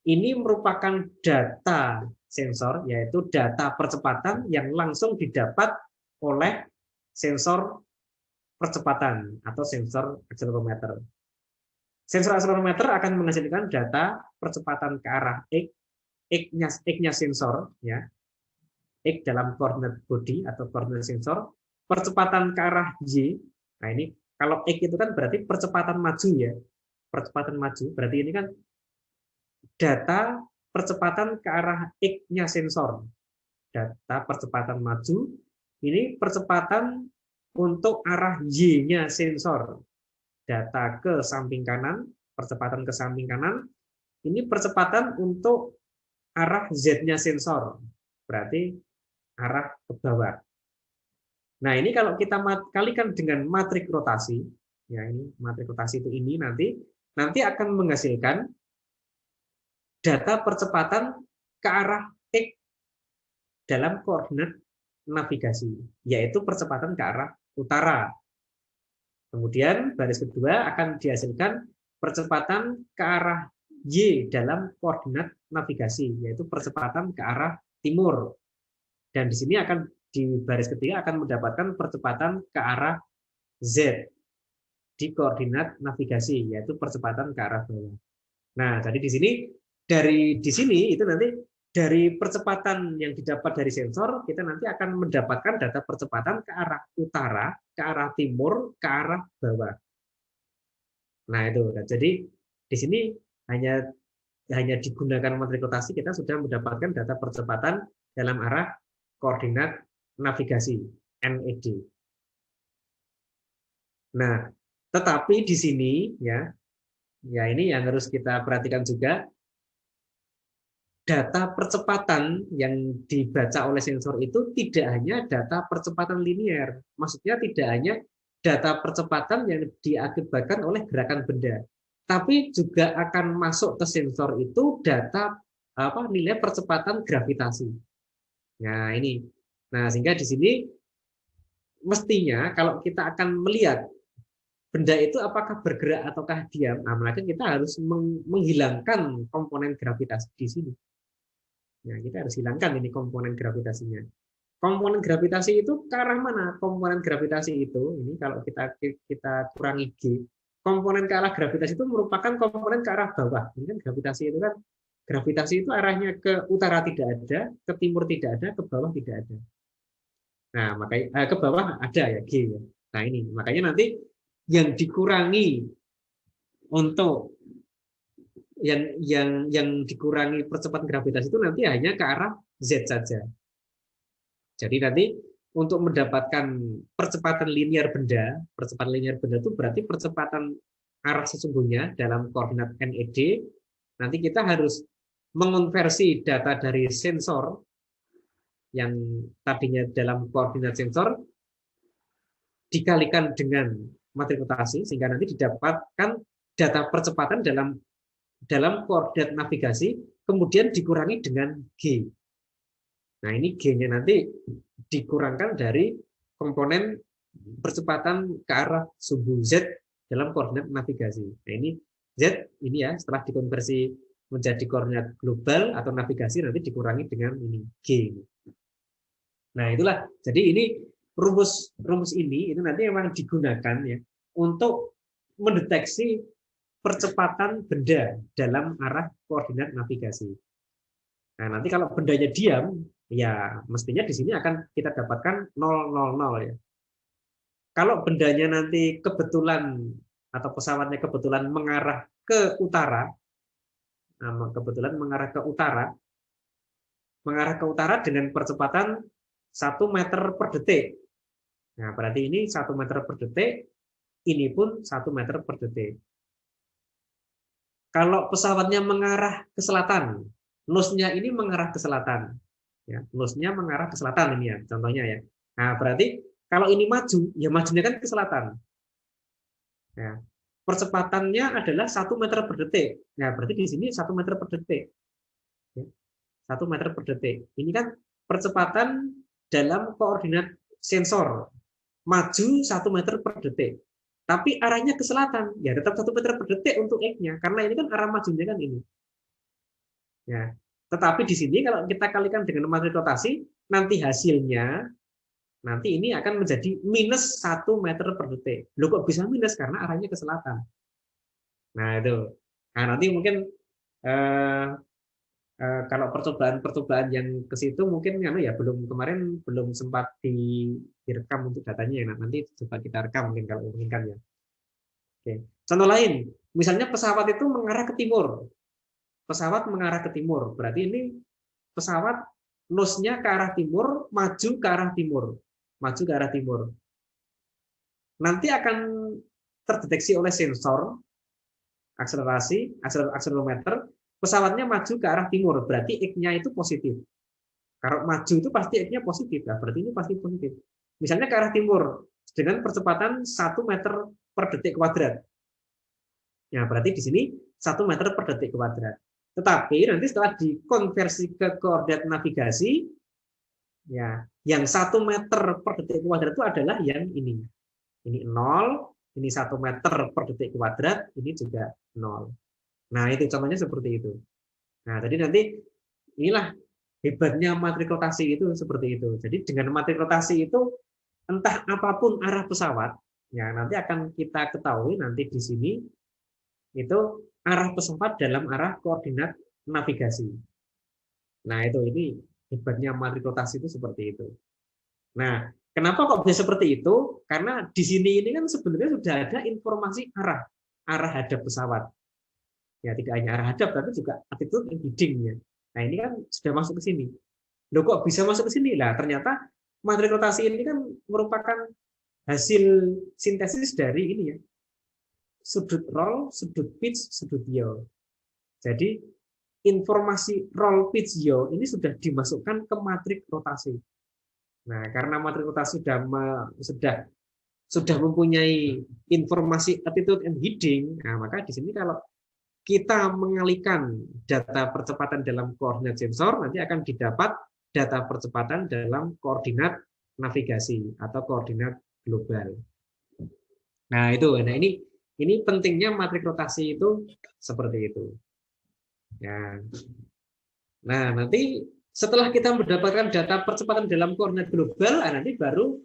Ini merupakan data sensor, yaitu data percepatan yang langsung didapat oleh sensor percepatan atau sensor akselerometer. Sensor akselerometer akan menghasilkan data percepatan ke arah X, X-nya sensor, ya, X dalam koordinat body atau koordinat sensor, percepatan ke arah Y. Nah ini kalau X itu kan berarti percepatan maju ya, percepatan maju. Berarti ini kan data percepatan ke arah X-nya sensor. Data percepatan maju, ini percepatan untuk arah Y-nya sensor. Data ke samping kanan, percepatan ke samping kanan, ini percepatan untuk arah Z-nya sensor. Berarti arah ke bawah. Nah, ini kalau kita kalikan dengan matrik rotasi, ya ini matrik rotasi itu ini nanti akan menghasilkan data percepatan ke arah X dalam koordinat navigasi, yaitu percepatan ke arah utara. Kemudian baris kedua akan dihasilkan percepatan ke arah Y dalam koordinat navigasi, yaitu percepatan ke arah timur. Dan di sini akan di baris ketiga akan mendapatkan percepatan ke arah Z di koordinat navigasi, yaitu percepatan ke arah bawah. Nah, jadi di sini itu nanti dari percepatan yang didapat dari sensor, kita nanti akan mendapatkan data percepatan ke arah utara, ke arah timur, ke arah bawah. Nah, itu. Jadi di sini hanya digunakan matrik rotasi, kita sudah mendapatkan data percepatan dalam arah koordinat navigasi, NED. Nah, tetapi di sini ya ini yang harus kita perhatikan juga, data percepatan yang dibaca oleh sensor itu tidak hanya data percepatan linear. Maksudnya tidak hanya data percepatan yang diakibatkan oleh gerakan benda, tapi juga akan masuk ke sensor itu data nilai percepatan gravitasi. Nah, ini. Nah, sehingga di sini mestinya kalau kita akan melihat benda itu apakah bergerak ataukah diam, nah, maka kita harus menghilangkan komponen gravitasi di sini. Nah, kita harus hilangkan ini komponen gravitasinya. Komponen gravitasi itu ke arah mana? Komponen gravitasi itu, ini kalau kita kurangi G, komponen ke arah gravitasi itu merupakan komponen ke arah bawah. Ini kan gravitasi itu arahnya ke utara tidak ada, ke timur tidak ada, ke bawah tidak ada. Nah, makanya ke bawah ada ya G ya. Nah, ini makanya nanti yang dikurangi untuk yang dikurangi percepatan gravitasi itu nanti hanya ke arah Z saja. Jadi nanti untuk mendapatkan percepatan linear benda itu berarti percepatan arah sesungguhnya dalam koordinat NED, nanti kita harus mengonversi data dari sensor yang tadinya dalam koordinat sensor dikalikan dengan matriks rotasi sehingga nanti didapatkan data percepatan dalam koordinat navigasi, kemudian dikurangi dengan G. Nah, ini G-nya nanti dikurangkan dari komponen percepatan ke arah sumbu Z dalam koordinat navigasi. Nah, ini Z ini ya, setelah dikonversi menjadi koordinat global atau navigasi nanti dikurangi dengan ini G. Nah, itulah. Jadi ini rumus ini itu nanti memang digunakan ya untuk mendeteksi percepatan benda dalam arah koordinat navigasi. Nah, nanti kalau bendanya diam, ya mestinya di sini akan kita dapatkan 000 ya. Kalau bendanya nanti kebetulan atau pesawatnya kebetulan mengarah ke utara, kebetulan mengarah ke utara dengan percepatan 1 meter per detik. Nah, berarti ini 1 meter per detik, ini pun 1 meter per detik. Kalau pesawatnya mengarah ke selatan, nose-nya ini mengarah ke selatan. Ya, nose-nya mengarah ke selatan ini ya, contohnya ya. Nah, berarti kalau ini maju, ya majunya kan ke selatan. Ya, percepatannya adalah 1 meter per detik. Nah, berarti di sini 1 meter per detik. Ya, 1 meter per detik. Ini kan percepatan dalam koordinat sensor. Maju 1 meter per detik. Tapi arahnya ke selatan, ya tetap 1 meter per detik untuk X-nya, karena ini kan arah majunya kan ini. Ya. Tetapi di sini kalau kita kalikan dengan matriks rotasi, nanti hasilnya nanti ini akan menjadi minus 1 meter per detik. Loh kok bisa minus? Karena arahnya ke selatan. Nah itu. Nah nanti mungkin eh, kalau percobaan yang ke situ mungkin ya belum kemarin belum sempat direkam untuk datanya ya. Nanti coba kita rekam mungkin kalau memungkinkan ya. Oke. Contoh lain, misalnya pesawat itu mengarah ke timur. Pesawat mengarah ke timur. Berarti ini pesawat nose-nya ke arah timur, maju ke arah timur. Maju ke arah timur. Nanti akan terdeteksi oleh sensor akselerasi, akselerometer, pesawatnya maju ke arah timur. Berarti X-nya itu positif. Kalau maju itu pasti X-nya positif. Nah, berarti ini pasti positif. Misalnya ke arah timur dengan percepatan 1 meter per detik kuadrat. Ya, berarti di sini 1 meter per detik kuadrat. Tetapi nanti setelah dikonversi ke koordinat navigasi, ya, yang 1 meter per detik kuadrat itu adalah yang ini. Ini 0, ini 1 meter per detik kuadrat, ini juga 0. Nah, itu contohnya seperti itu. Nah, jadi nanti inilah hebatnya matriks rotasi itu seperti itu. Jadi dengan matriks rotasi itu entah apapun arah pesawat, ya nanti akan kita ketahui nanti di sini itu arah pesawat dalam arah koordinat navigasi. Nah, itu ini hebatnya matriks rotasi itu seperti itu. Nah, kenapa kok bisa seperti itu? Karena di sini ini kan sebenarnya sudah ada informasi arah hadap pesawat. Ya, tidak hanya arah hadap, tapi juga attitude and heading-nya. Nah, ini kan sudah masuk ke sini. Loh, kok bisa masuk ke sini? Lah, ternyata matriks rotasi ini kan merupakan hasil sintesis dari ini ya. Sudut roll, sudut pitch, sudut yaw. Jadi, informasi roll pitch yaw ini sudah dimasukkan ke matriks rotasi. Nah, karena matriks rotasi sudah mempunyai informasi attitude and heading, nah maka di sini kalau kita mengalihkan data percepatan dalam koordinat sensor, nanti akan didapat data percepatan dalam koordinat navigasi atau koordinat global. Nah, itu. Nah, ini pentingnya matriks rotasi itu seperti itu. Ya. Nah, nanti setelah kita mendapatkan data percepatan dalam koordinat global, nanti baru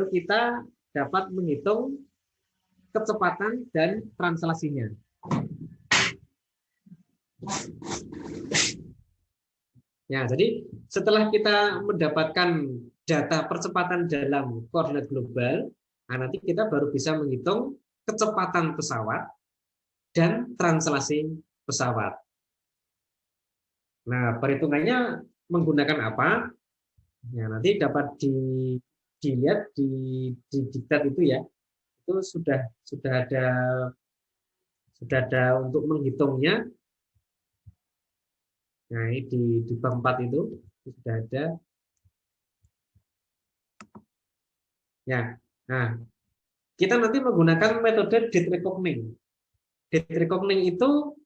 kita dapat menghitung kecepatan dan translasinya. Ya, jadi setelah kita mendapatkan data percepatan dalam koordinat global, nanti kita baru bisa menghitung kecepatan pesawat dan translasi pesawat. Nah, perhitungannya menggunakan apa? Ya, nanti dapat dilihat di diktat itu ya. Itu sudah ada untuk menghitungnya. Nah, ini di bab 4 itu sudah ada. Ya, Nah, kita nanti menggunakan metode date reckoning. Date reckoning itu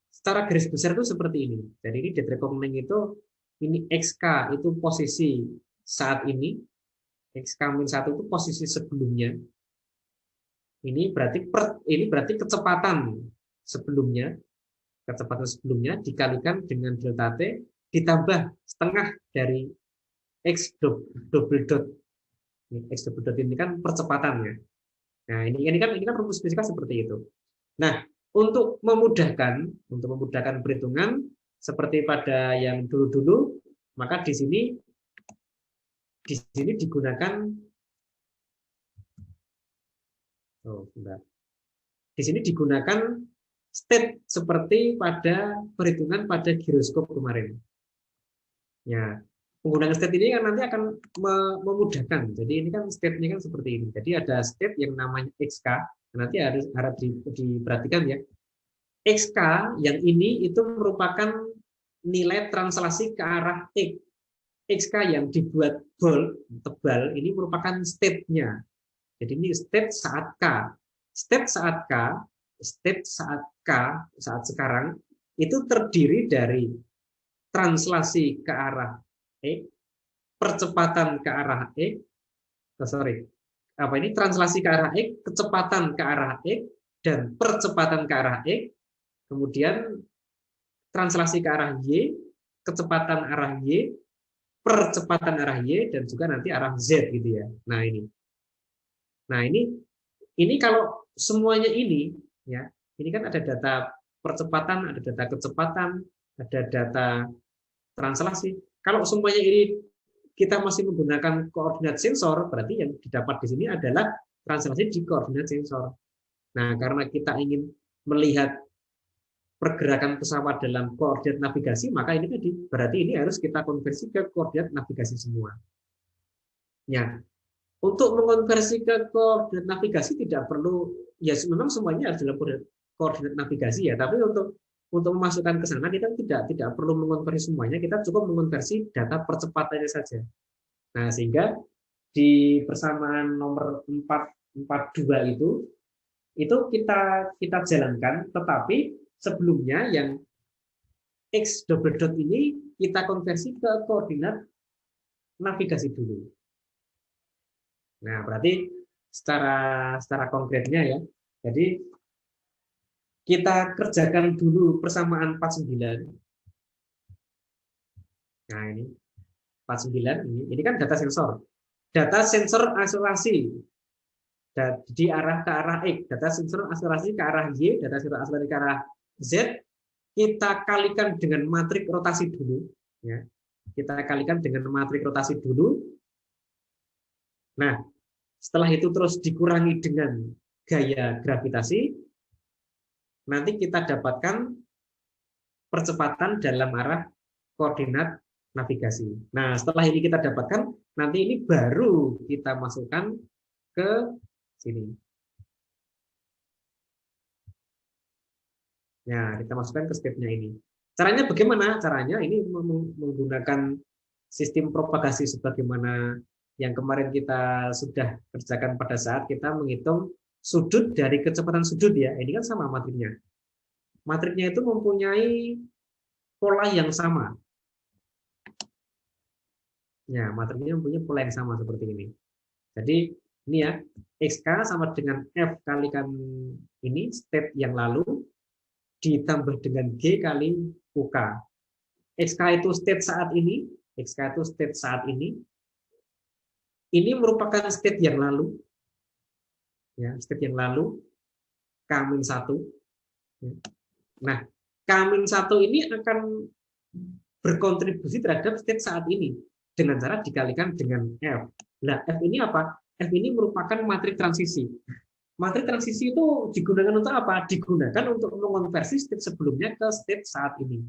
secara garis besar itu seperti ini. Jadi ini date reckoning itu ini XK itu posisi saat ini, XK-1 itu posisi sebelumnya. Ini berarti kecepatan sebelumnya dikalikan dengan delta T ditambah setengah dari X double dot. X double dot ini kan percepatan ya. Nah, ini kan rumus fisika seperti itu. Nah, untuk memudahkan perhitungan seperti pada yang dulu-dulu, maka di sini digunakan di sini digunakan state seperti pada perhitungan pada giroskop kemarin. Ya, penggunaan state ini kan nanti akan memudahkan. Jadi ini kan state-nya kan seperti ini. Jadi ada state yang namanya XK. Nanti harus diperhatikan ya. XK yang ini itu merupakan nilai translasi ke arah X. XK yang dibuat bold, tebal, ini merupakan state-nya. Jadi ini state saat K. State saat K, saat sekarang, itu terdiri dari translasi ke arah X, percepatan ke arah X, translasi ke arah X, kecepatan ke arah X, dan percepatan ke arah X, kemudian translasi ke arah Y, kecepatan arah Y, percepatan arah Y, dan juga nanti arah Z gitu ya. Nah ini kalau semuanya ini ya, ini kan ada data percepatan, ada data kecepatan, ada data translasi. Kalau semuanya ini kita masih menggunakan koordinat sensor, berarti yang didapat di sini adalah translasi di koordinat sensor. Nah, karena kita ingin melihat pergerakan pesawat dalam koordinat navigasi, maka ini berarti ini harus kita konversi ke koordinat navigasi semua. Ya, untuk mengonversi ke koordinat navigasi tidak perlu, ya memang semuanya harus dalam koordinat navigasi ya, tapi untuk memasukkan ke sana kita tidak perlu mengonversi semuanya, kita cukup mengonversi data percepatannya saja. Nah, sehingga di persamaan nomor 442 itu kita jalankan, tetapi sebelumnya yang X double dot ini kita konversi ke koordinat navigasi dulu. Nah, berarti secara konkretnya ya. Jadi kita kerjakan dulu persamaan 49. Nah, ini 49 ini kan data sensor. Data sensor akselerasi di arah ke arah X, data sensor akselerasi ke arah Y, data sensor akselerasi ke arah Z, kita kalikan dengan matrik rotasi dulu ya. Kita kalikan dengan matrik rotasi dulu. Nah, setelah itu terus dikurangi dengan gaya gravitasi, nanti kita dapatkan percepatan dalam arah koordinat navigasi. Nah, setelah ini kita dapatkan, nanti ini baru kita masukkan ke sini. Ya, kita masukkan ke stepnya ini. Caranya bagaimana? Caranya ini menggunakan sistem propagasi sebagaimana yang kemarin kita sudah kerjakan pada saat kita menghitung sudut dari kecepatan sudut ya. Ini kan sama matriknya. Matriknya itu mempunyai pola yang sama. Ya, matriknya mempunyai pola yang sama seperti ini. Jadi ini ya, XK sama dengan F kalikan ini step yang lalu ditambah dengan G kali UK. XK itu state saat ini, XK itu state saat ini. Ini merupakan state yang lalu. Ya, state yang lalu K-1. Nah, K-1 ini akan berkontribusi terhadap state saat ini dengan cara dikalikan dengan F. Nah, F ini apa? F ini merupakan matrik transisi. Matrik transisi itu digunakan untuk apa? Digunakan untuk mengonversi state sebelumnya ke state saat ini.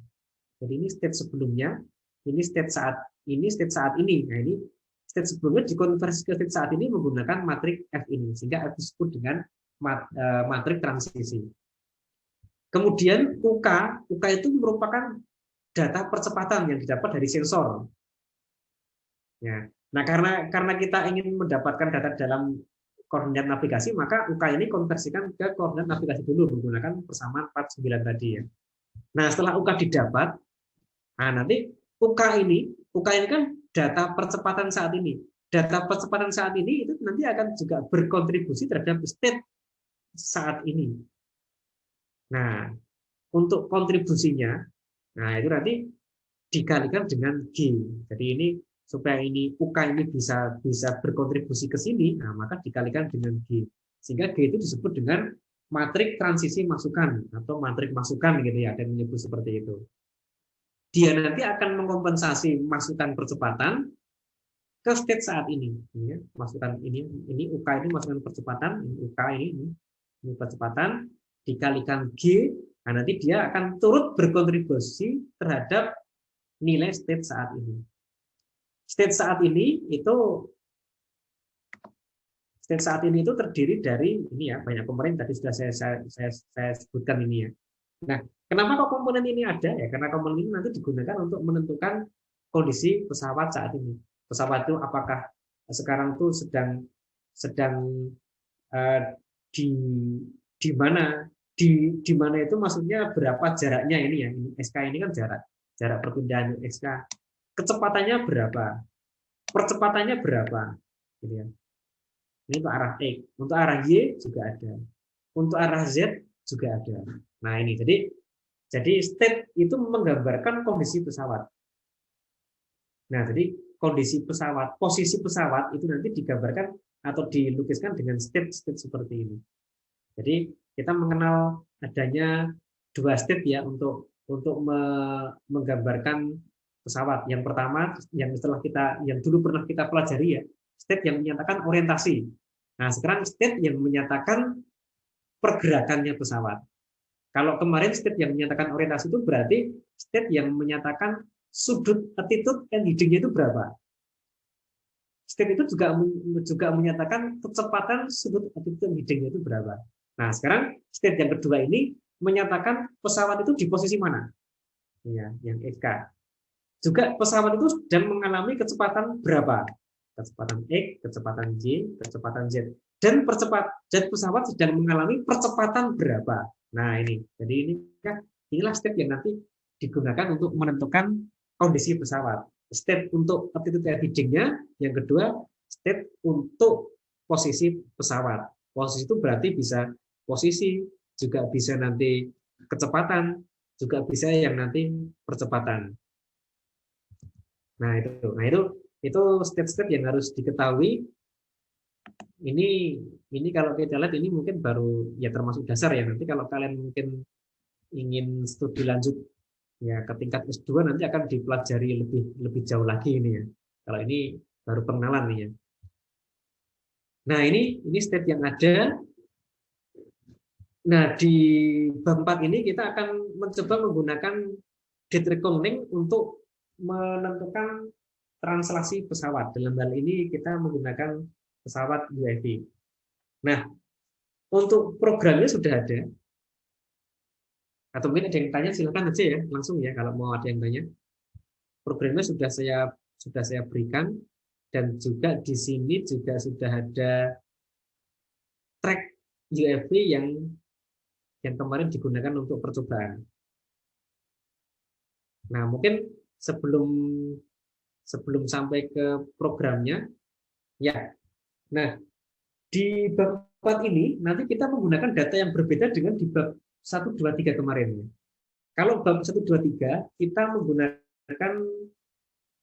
Jadi ini state sebelumnya, ini state saat ini, state saat ini. Nah, ini state sebelumnya dikonversi ke state saat ini menggunakan matrik F ini, sehingga F disebut dengan matrik transisi. Kemudian UK itu merupakan data percepatan yang didapat dari sensor. Ya. Nah, karena kita ingin mendapatkan data dalam koordinat navigasi, maka UK ini konversikan ke koordinat navigasi dulu menggunakan persamaan 49 tadi ya. Nah, setelah UK didapat, nah nanti UK ini kan data percepatan saat ini. Data percepatan saat ini itu nanti akan juga berkontribusi terhadap state saat ini. Nah, untuk kontribusinya, nah itu nanti dikalikan dengan G. Jadi ini supaya ini UK ini bisa berkontribusi ke sini, nah maka dikalikan dengan G. Sehingga G itu disebut dengan matrik transisi masukan atau matrik masukan gitu ya, dan menyebut seperti itu. Dia nanti akan mengkompensasi masukan percepatan ke state saat ini. Ya, masukan ini UK ini masukan percepatan, ini UK ini percepatan dikalikan G, nah nanti dia akan turut berkontribusi terhadap nilai state saat ini. State saat ini itu terdiri dari ini ya, banyak komponen tadi sudah saya sebutkan ini ya. Nah, kenapa kok komponen ini ada ya? Karena komponen ini nanti digunakan untuk menentukan kondisi pesawat saat ini. Pesawat itu apakah sekarang tuh sedang di di mana itu maksudnya berapa jaraknya ini ya. Ini SK ini kan jarak perpindahan SK. Kecepatannya berapa? Percepatannya berapa? Gitu ya. Ini untuk arah X, untuk arah Y juga ada. Untuk arah Z juga ada. Nah, ini jadi state itu menggambarkan kondisi pesawat. Nah, jadi kondisi pesawat, posisi pesawat itu nanti digambarkan atau dilukiskan dengan state-state seperti ini. Jadi kita mengenal adanya dua state ya untuk menggambarkan pesawat. Yang pertama yang dulu pernah kita pelajari ya, state yang menyatakan orientasi. Nah, sekarang state yang menyatakan pergerakannya pesawat. Kalau kemarin state yang menyatakan orientasi itu berarti state yang menyatakan sudut attitude and heading-nya itu berapa. State itu juga menyatakan kecepatan sudut attitude and heading-nya itu berapa. Nah, sekarang state yang kedua ini menyatakan pesawat itu di posisi mana. Ya, yang SK. Juga pesawat itu sedang mengalami kecepatan berapa? Kecepatan X, kecepatan Y, kecepatan Z. Dan pesawat sedang mengalami percepatan berapa? Nah, ini. Jadi inilah step yang nanti digunakan untuk menentukan kondisi pesawat. Step untuk attitude heading-nya, yang kedua step untuk posisi pesawat. Posisi itu berarti bisa posisi, juga bisa nanti kecepatan, juga bisa yang nanti percepatan. Nah, itu step-step yang harus diketahui. Ini kalau kita lihat ini mungkin baru ya termasuk dasar ya. Nanti kalau kalian mungkin ingin studi lanjut ya ke tingkat S2 nanti akan dipelajari lebih jauh lagi ini ya. Kalau ini baru pengenalan nih ya. Nah, ini step yang ada. Nah, di bab 4 ini kita akan mencoba menggunakan date reckoning untuk menentukan translasi pesawat. Dalam hal ini kita menggunakan pesawat UAV. Nah, untuk programnya sudah ada. Atau mungkin ada yang tanya, silakan aja ya, langsung ya kalau mau ada yang tanya. Programnya sudah saya berikan, dan juga di sini juga sudah ada track UAV yang kemarin digunakan untuk percobaan. Nah, mungkin sebelum sampai ke programnya, ya. Nah, di bab 4 ini nanti kita menggunakan data yang berbeda dengan di bab 1, 2, 3 kemarin. Kalau bab 1, 2, 3 kita menggunakan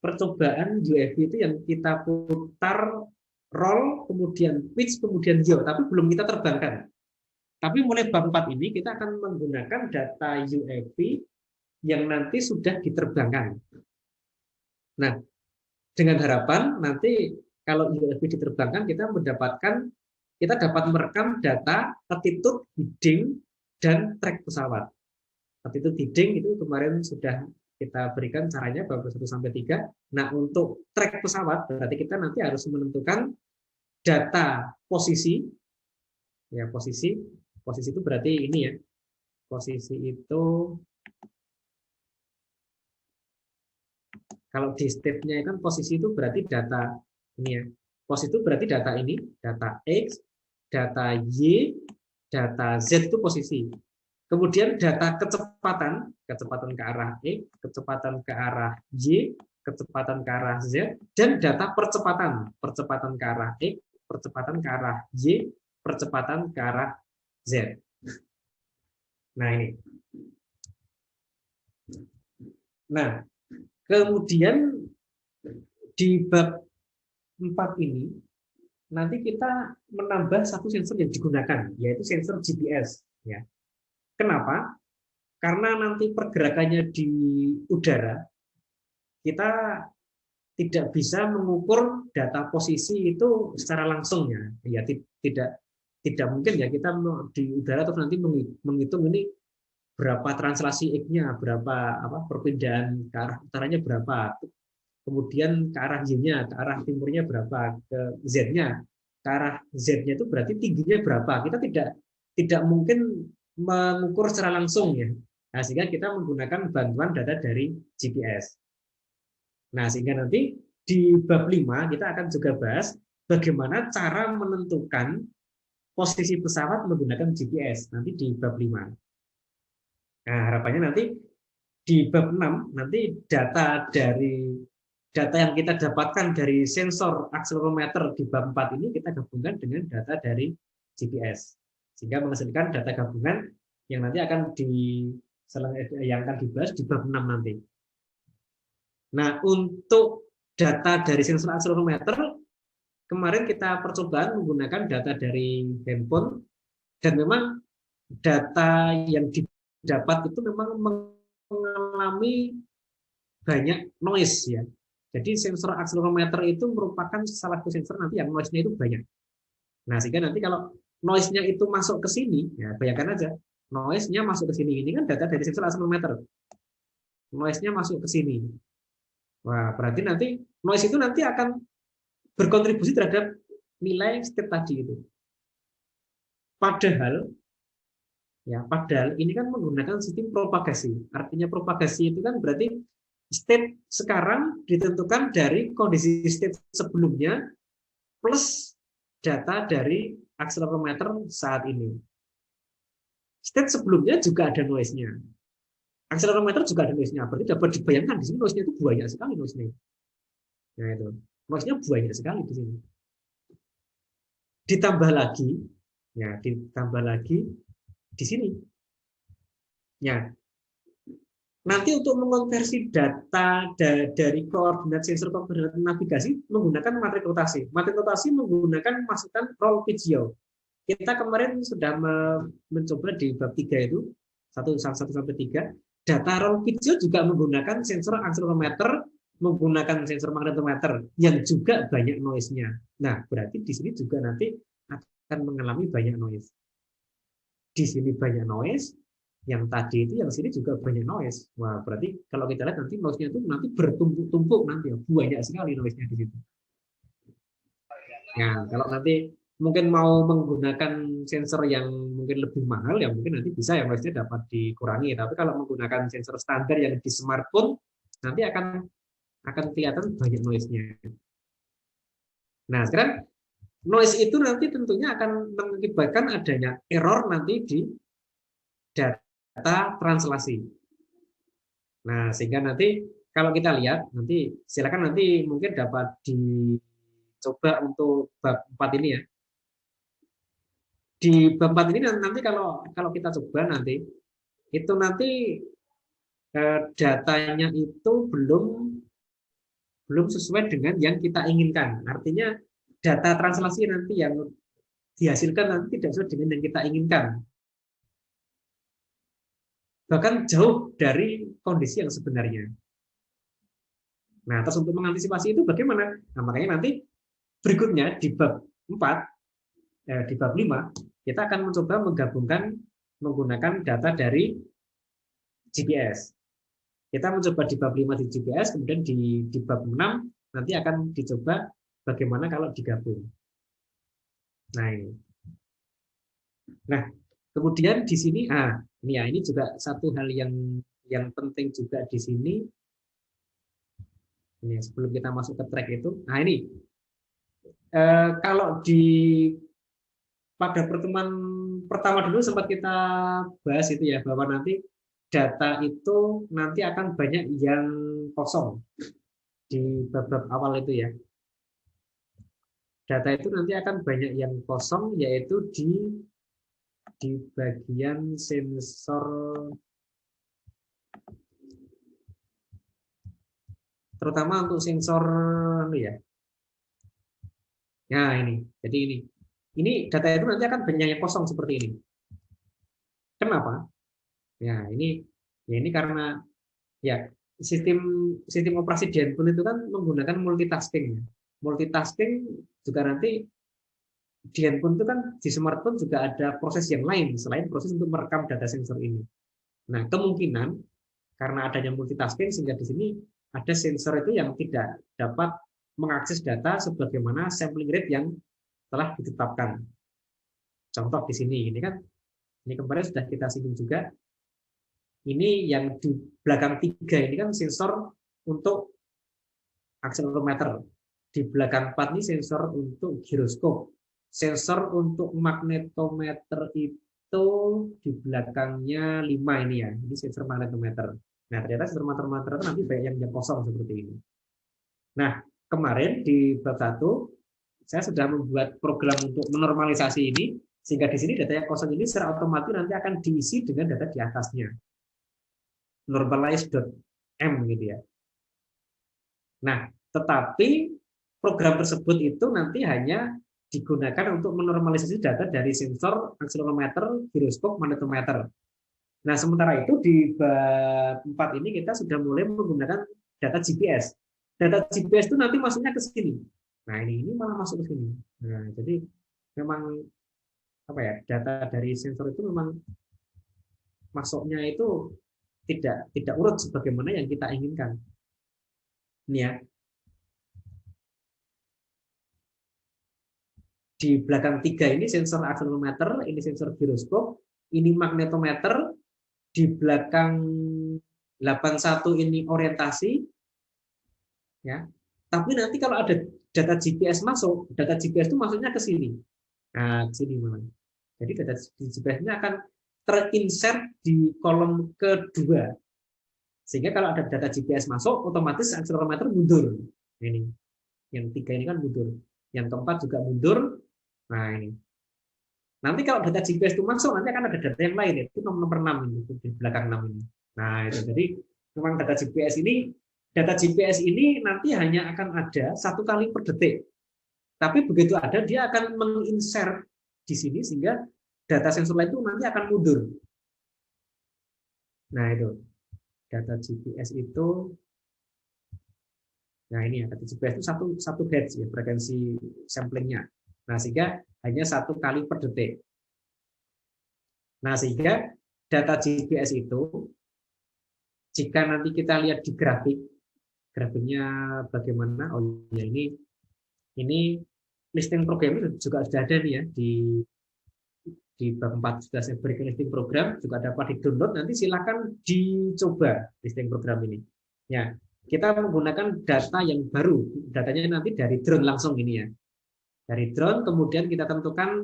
percobaan UAV itu yang kita putar roll, kemudian pitch, kemudian yaw, tapi belum kita terbangkan. Tapi mulai bab 4 ini kita akan menggunakan data UAV yang nanti sudah diterbangkan. Nah, dengan harapan nanti kalau UAV diterbangkan kita dapat merekam data attitude, heading, dan track pesawat. Attitude heading itu kemarin sudah kita berikan caranya bab 1 sampai 3. Nah, untuk track pesawat berarti kita nanti harus menentukan data posisi. Ya, posisi itu berarti ini ya. Posisi itu kalau di step-nya kan posisi itu berarti data ini ya. Posisi itu berarti data ini, data X, data Y, data Z itu posisi. Kemudian data kecepatan ke arah X, kecepatan ke arah Y, kecepatan ke arah Z, dan data percepatan ke arah X, percepatan ke arah Y, percepatan ke arah Z. Nah ini. Nah, kemudian di bab 4 ini, nanti kita menambah satu sensor yang digunakan, yaitu sensor GPS. Ya. Kenapa? Karena nanti pergerakannya di udara, kita tidak bisa mengukur data posisi itu secara langsung ya. Ya tidak mungkin ya kita di udara terus nanti menghitung ini berapa translasi X-nya, berapa perpindahan ke arah utaranya berapa, kemudian ke arah Y-nya, ke arah timurnya berapa, ke Z-nya, ke arah Z-nya itu berarti tingginya berapa. Kita tidak mungkin mengukur secara langsung ya. Nah, sehingga kita menggunakan bantuan data dari GPS. Nah, sehingga nanti di bab 5 kita akan juga bahas bagaimana cara menentukan posisi pesawat menggunakan GPS nanti di bab 5. Nah, harapannya nanti di bab 6 nanti data yang kita dapatkan dari sensor akselerometer di bab 4 ini kita gabungkan dengan data dari GPS. Sehingga menghasilkan data gabungan yang nanti akan dibahas di bab 6 nanti. Nah, untuk data dari sensor akselerometer kemarin kita percobaan menggunakan data dari handphone, dan memang data yang didapat itu memang mengalami banyak noise ya. Jadi sensor akselerometer itu merupakan salah satu sensor nanti yang noise-nya itu banyak. Nah, sehingga nanti kalau noise-nya itu masuk ke sini, ya bayangkan aja, noise-nya masuk ke sini. Ini kan data dari sensor akselerometer. Noise-nya masuk ke sini. Wah, berarti nanti noise itu nanti akan berkontribusi terhadap nilai state tadi itu. Padahal ini kan menggunakan sistem propagasi. Artinya propagasi itu kan berarti state sekarang ditentukan dari kondisi state sebelumnya plus data dari akselerometer saat ini. State sebelumnya juga ada noise-nya. Akselerometer juga ada noise-nya. Berarti dapat dibayangkan di sini noise-nya itu banyak sekali noise-nya. Nah itu, noise-nya banyak sekali di sini. Ditambah lagi di sini. Ya, nanti untuk mengonversi data dari koordinat sensor koordinat navigasi menggunakan matrik rotasi. Matrik rotasi menggunakan masukan roll Figeac. Kita kemarin sudah mencoba di bab 3 itu 1 sampai 3. Data roll Figeac juga menggunakan sensor akselerometer, menggunakan sensor magnetometer yang juga banyak noise-nya. Nah, berarti di sini juga nanti akan mengalami banyak noise. Di sini banyak noise, yang tadi itu yang sini juga banyak noise. Wah, berarti kalau kita lihat nanti noise-nya itu nanti bertumpuk-tumpuk nanti ya, banyak sekali noise-nya di situ. Nah, kalau nanti mungkin mau menggunakan sensor yang mungkin lebih mahal ya mungkin nanti bisa ya noise-nya dapat dikurangi. Tapi kalau menggunakan sensor standar yang di smartphone nanti akan kelihatan banyak noise-nya. Nah, sekarang noise itu nanti tentunya akan mengakibatkan adanya error nanti di data translasi. Nah, sehingga nanti kalau kita lihat, nanti silakan nanti mungkin dapat dicoba untuk bab 4 ini ya. Di bab 4 ini nanti kalau kita coba nanti, itu nanti datanya itu belum sesuai dengan yang kita inginkan. Artinya data translasi nanti yang dihasilkan nanti tidak sesuai dengan yang kita inginkan. Bahkan jauh dari kondisi yang sebenarnya. Nah, terus untuk mengantisipasi itu bagaimana? Nah, makanya nanti berikutnya di bab 4, di bab 5, kita akan mencoba menggabungkan menggunakan data dari GPS. Kita mencoba di bab 5 di GPS, kemudian di bab 6 nanti akan dicoba bagaimana kalau digabung. Nah, ini. Nah, kemudian di sini, ini juga satu hal yang penting juga di sini. Ini sebelum kita masuk ke track itu, nah ini kalau di pada pertemuan pertama dulu sempat kita bahas itu ya, bahwa nanti data itu nanti akan banyak yang kosong di bab awal itu ya. Data itu nanti akan banyak yang kosong, yaitu di bagian sensor, terutama untuk sensor ya. Nah ini, jadi ini data itu nanti akan banyak yang kosong seperti ini. Kenapa? Ya ini karena ya sistem sistem operasi di handphone itu kan menggunakan multitasking. Multitasking juga nanti di handphone itu kan di smartphone juga ada proses yang lain selain proses untuk merekam data sensor ini. Nah, kemungkinan karena adanya multitasking sehingga di sini ada sensor itu yang tidak dapat mengakses data sebagaimana sampling rate yang telah ditetapkan. Contoh di sini, ini kemarin sudah kita singgung juga. Ini yang di belakang 3 ini kan sensor untuk akselerometer. Di belakang 4 ini sensor untuk giroskop. Sensor untuk magnetometer itu di belakangnya 5 ini ya. Ini sensor magnetometer. Nah, ternyata sensor magnetometer itu nanti banyak yang kosong seperti ini. Nah, kemarin di bab 1 saya sudah membuat program untuk menormalisasi ini, sehingga di sini data yang kosong ini secara otomatis nanti akan diisi dengan data di atasnya. Normalize.m gitu ya. Nah, tetapi program tersebut itu nanti hanya digunakan untuk menormalisasi data dari sensor akselerometer, giroskop, magnetometer. Nah, sementara itu di bab 4 ini kita sudah mulai menggunakan data GPS. Data GPS itu nanti masuknya ke sini. Nah, ini malah masuk ke sini. Nah, jadi memang apa ya, data dari sensor itu memang masuknya itu tidak urut sebagaimana yang kita inginkan. Ini ya. Di belakang 3 ini sensor akselerometer, ini sensor giroskop, ini magnetometer, di belakang 81 ini orientasi, ya. Tapi nanti kalau ada data GPS masuk, data GPS itu masuknya ke sini. Nah, ke sini memang. Jadi data GPS-nya akan terinsert di kolom kedua. Sehingga kalau ada data GPS masuk, otomatis akselerometer mundur. Ini. Yang 3 ini kan mundur. Yang keempat juga mundur. Nah, ini. Nanti kalau data GPS itu masuk, nanti akan ada data yang lain, yaitu nomor 6 ini, di belakang 6 ini. Nah, itu jadi memang data GPS ini nanti hanya akan ada 1 kali per detik. Tapi begitu ada, dia akan menginsert di sini sehingga data sensor lain itu nanti akan mundur. Nah, itu data GPS itu. Nah, ini ya, data GPS itu satu hertz ya, frekuensi samplingnya. Nah, sehingga hanya 1 kali per detik. Nah, sehingga data GPS itu, jika nanti kita lihat di grafiknya bagaimana, oh ya ini listing program juga sudah ada nih ya, di bab 4 sudah saya berikan listing program, juga dapat di-download, nanti silakan dicoba listing program ini. Ya, kita menggunakan data yang baru, datanya nanti dari drone langsung ini ya. Dari drone, kemudian kita tentukan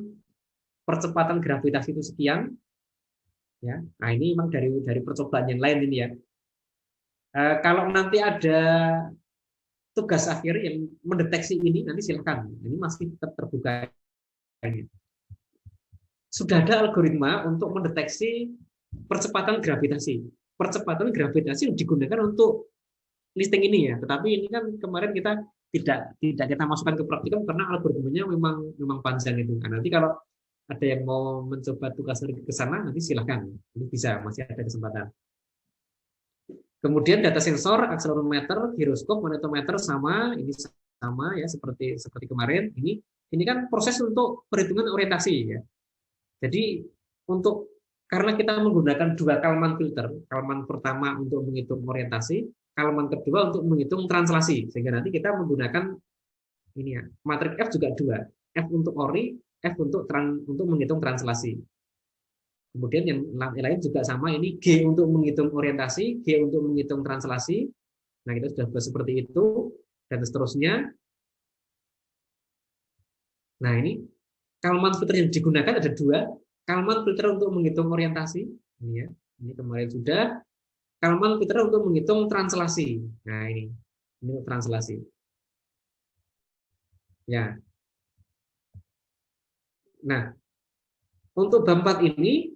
percepatan gravitasi itu sekian, ya. Nah, ini memang dari percobaan yang lain ini ya. Kalau nanti ada tugas akhir yang mendeteksi ini, nanti silakan. Ini masih tetap terbuka. Sudah ada algoritma untuk mendeteksi percepatan gravitasi. Percepatan gravitasi yang digunakan untuk listing ini ya. Tetapi ini kan kemarin kita tidak kita masukkan ke praktikum karena algoritmanya memang panjang itu. Nah, nanti kalau ada yang mau mencoba tugas ke sana, nanti silakan. Ini bisa, masih ada kesempatan. Kemudian data sensor, akselerometer, giroskop, magnetometer ini sama ya seperti kemarin. Ini kan proses untuk perhitungan orientasi ya. Jadi karena kita menggunakan 2 Kalman filter, Kalman pertama untuk menghitung orientasi, Kalman kedua untuk menghitung translasi, sehingga nanti kita menggunakan ini ya, matrik F juga 2, F untuk ori, F untuk menghitung translasi. Kemudian yang lain juga sama, ini G untuk menghitung orientasi, G untuk menghitung translasi. Nah, kita sudah buat seperti itu dan seterusnya. Nah, ini Kalman filter yang digunakan ada dua. Kalman filter untuk menghitung orientasi, ini ya, ini kemarin sudah. Kalman filter untuk menghitung translasi. Nah ini translasi. Ya, nah untuk bab 4 ini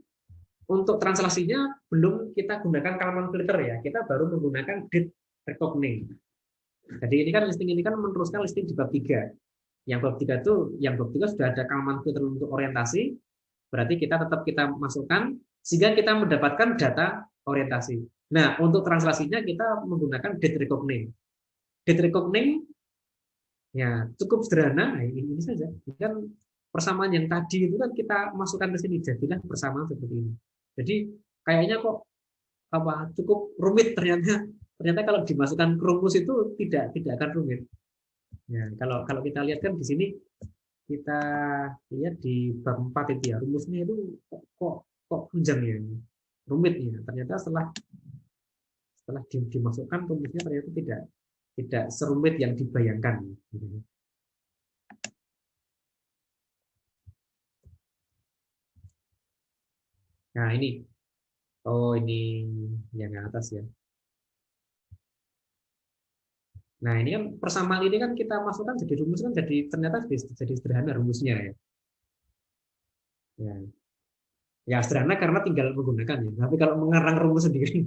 untuk translasinya belum kita gunakan Kalman filter ya, kita baru menggunakan date reckoning. Jadi ini kan listing ini kan meneruskan listing di bab 3. Yang bab 3 itu, yang bab 3 sudah ada Kalman filter untuk orientasi, berarti kita masukkan sehingga kita mendapatkan data orientasi. Nah, untuk translasinya kita menggunakan date reckoning. Date reckoning ya cukup sederhana, nah, ini saja. Ini kan persamaan yang tadi itu kan kita masukkan ke sini, jadilah persamaan seperti ini. Jadi kayaknya kok cukup rumit, ternyata kalau dimasukkan ke rumus itu tidak akan rumit. Ya, kalau kita lihat kan di sini kita lihat di bab 4 itu ya, rumusnya itu kok panjang ya, rumit ya. Ternyata setelah dimasukkan rumusnya ternyata tidak serumit yang dibayangkan. Nah ini, ini yang atas ya. Nah ini kan persamaan ini kan kita masukkan jadi rumus kan ternyata jadi sederhana rumusnya ya. Ya sederhana karena tinggal menggunakan ya. Tapi kalau mengarang rumus sendiri,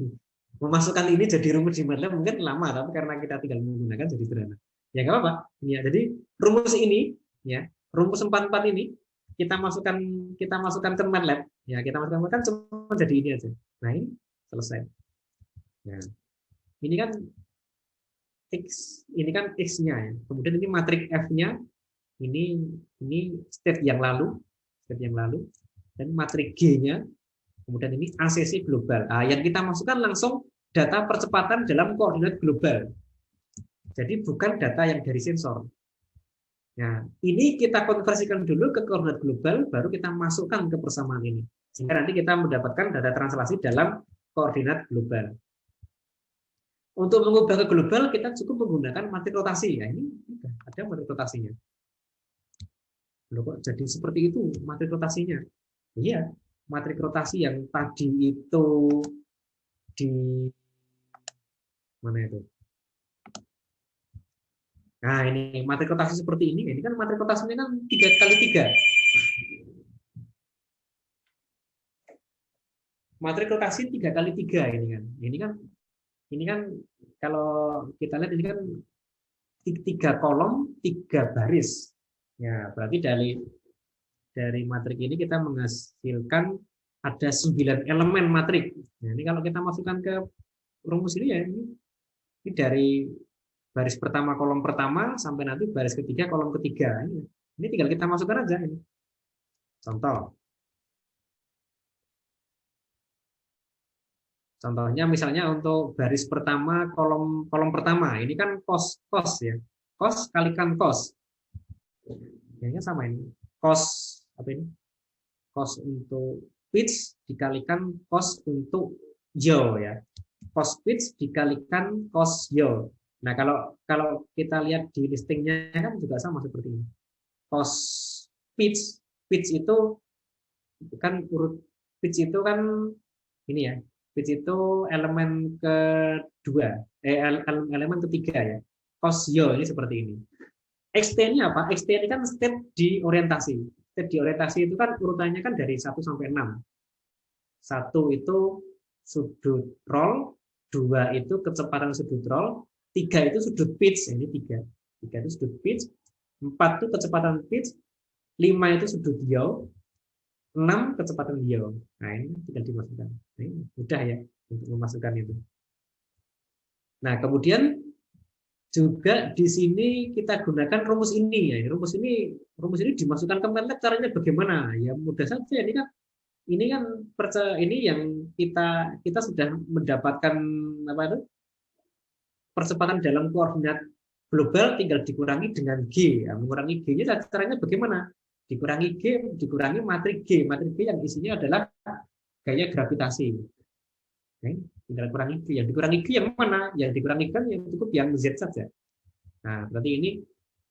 memasukkan ini jadi rumus di MATLAB mungkin lama, tapi karena kita tinggal menggunakan jadi sederhana. Ya nggak apa-apa. Ya, jadi rumus ini, ya rumus 44 ini kita masukkan ke MATLAB. Ya kita masukkan kan cuma jadi ini aja. Nah ini selesai. Nah ini kan X-nya ya. Kemudian ini matrik F-nya, ini state yang lalu, dan matrik G-nya, kemudian ini ACC global. Nah, yang kita masukkan langsung data percepatan dalam koordinat global. Jadi bukan data yang dari sensor. Nah, ini kita konversikan dulu ke koordinat global, baru kita masukkan ke persamaan ini. Sehingga nanti kita mendapatkan data translasi dalam koordinat global. Untuk mengubah ke global, kita cukup menggunakan matrik rotasi. Ya, ini ada matrik rotasinya. Loh, kok jadi seperti itu matrik rotasinya? Iya, matrik rotasi yang tadi itu di mana itu? Nah, ini matrik rotasi seperti ini. Ini kan matrik rotasinya kan 3x3. Matrik rotasi 3x3 ini kan. Ini kan kalau kita lihat ini kan 3 kolom, 3 baris. Ya, berarti dari matrik ini kita menghasilkan ada 9 elemen matrik. Nah, ini kalau kita masukkan ke rumus ini ya, ini dari baris pertama kolom pertama sampai nanti baris ketiga kolom ketiga. Ini tinggal kita masukkan aja. Ini. Contoh. Contohnya misalnya untuk baris pertama kolom pertama ini kan cos ya. Cos kalikan cos. Ini sama ini. Cos apa ini? Cos untuk pitch dikalikan cos untuk yaw ya. Cos pitch dikalikan cos yaw. Nah, kalau kita lihat di listingnya kan juga sama seperti ini. Cos pitch itu kan urut pitch itu kan ini ya. Pitch itu elemen kedua, elemen ketiga ya. Cos yaw ini seperti ini. XT-nya apa? XT ini kan state di orientasi. State di orientasi itu kan urutannya kan dari 1 sampai 6. 1 itu sudut roll, 2 itu kecepatan sudut roll, 3 itu sudut pitch, ini 3. 3 itu sudut pitch, 4 itu kecepatan pitch, 5 itu sudut yaw, 6 kecepatan yaw. Nah, ini tinggal dimasukkan. Nah, ini mudah ya untuk memasukkan itu. Nah, kemudian juga di sini kita gunakan rumus ini ya. Rumus ini dimasukkan ke MATLAB caranya bagaimana? Ya mudah saja. Ini kan ini yang kita sudah mendapatkan apa itu? Percepatan dalam koordinat global tinggal dikurangi dengan G. Ya, mengurangi G-nya caranya bagaimana? Dikurangi G, dikurangi matrik G. Matrik G yang isinya adalah gaya gravitasi. Nah, tinggal kurangi G. Yang dikurangi G yang mana? Yang dikurangi kan yang cukup yang Z saja. Nah, berarti ini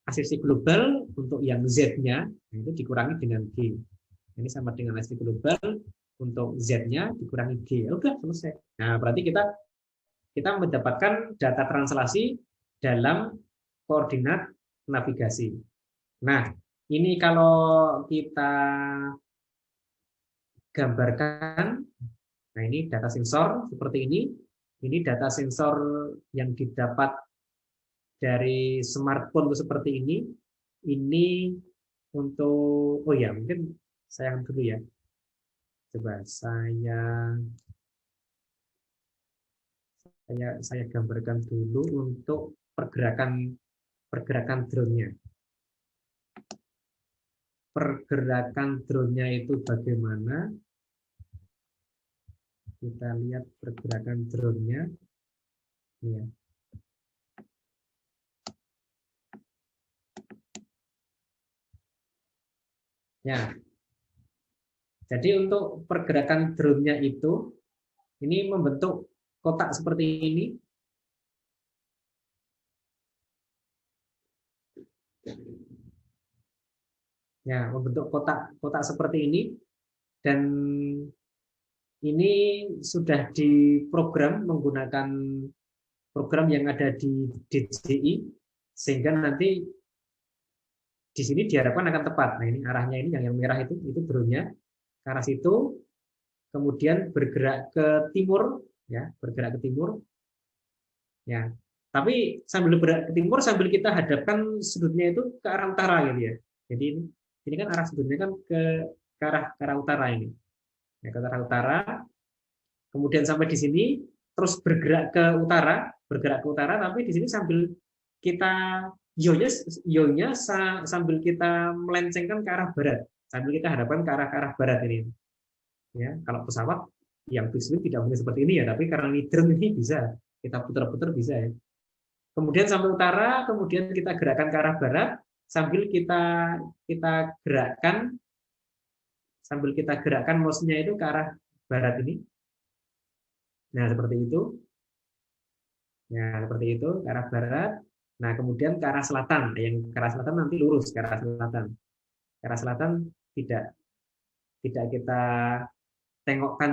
ACC global untuk yang Z-nya itu dikurangi dengan G. Ini sama dengan ACC global untuk Z-nya dikurangi G. Udah selesai. Nah, berarti kita mendapatkan data translasi dalam koordinat navigasi. Nah, ini kalau kita gambarkan, nah ini data sensor seperti ini. Ini data sensor yang didapat dari smartphone seperti ini. Ini untuk, oh ya mungkin saya dulu ya. Coba saya gambarkan dulu untuk pergerakan drone-nya. Pergerakan drone-nya itu bagaimana? Kita lihat pergerakan drone-nya. Ya. Ya. Jadi untuk pergerakan drone-nya itu, ini membentuk kotak seperti ini. Ya, membentuk kotak seperti ini. Dan ini sudah diprogram menggunakan program yang ada di DJI, sehingga nanti di sini diharapkan akan tepat. Nah ini arahnya ini yang merah itu drone-nya ke arah situ, kemudian bergerak ke timur, ya bergerak ke timur, ya. Tapi sambil bergerak ke timur sambil kita hadapkan sudutnya itu ke arah utara gitu ya. Jadi ini kan arah sudutnya kan ke arah utara ini, ya, ke arah utara. Kemudian sampai di sini terus bergerak ke utara, tapi di sini sambil kita yonya sambil kita melencengkan ke arah barat, sambil kita hadapkan ke arah barat ini. Ya, kalau pesawat yang bisnis tidak mungkin seperti ini ya, tapi karena ini drone ini bisa kita putar-putar bisa ya. Kemudian sampai utara, kemudian kita gerakkan ke arah barat sambil kita gerakkan mouse-nya itu ke arah barat ini. Nah, seperti itu. Ya, seperti itu, ke arah barat. Nah, kemudian ke arah selatan. Yang ke arah selatan nanti lurus ke arah selatan. Ke arah selatan tidak kita tengokkan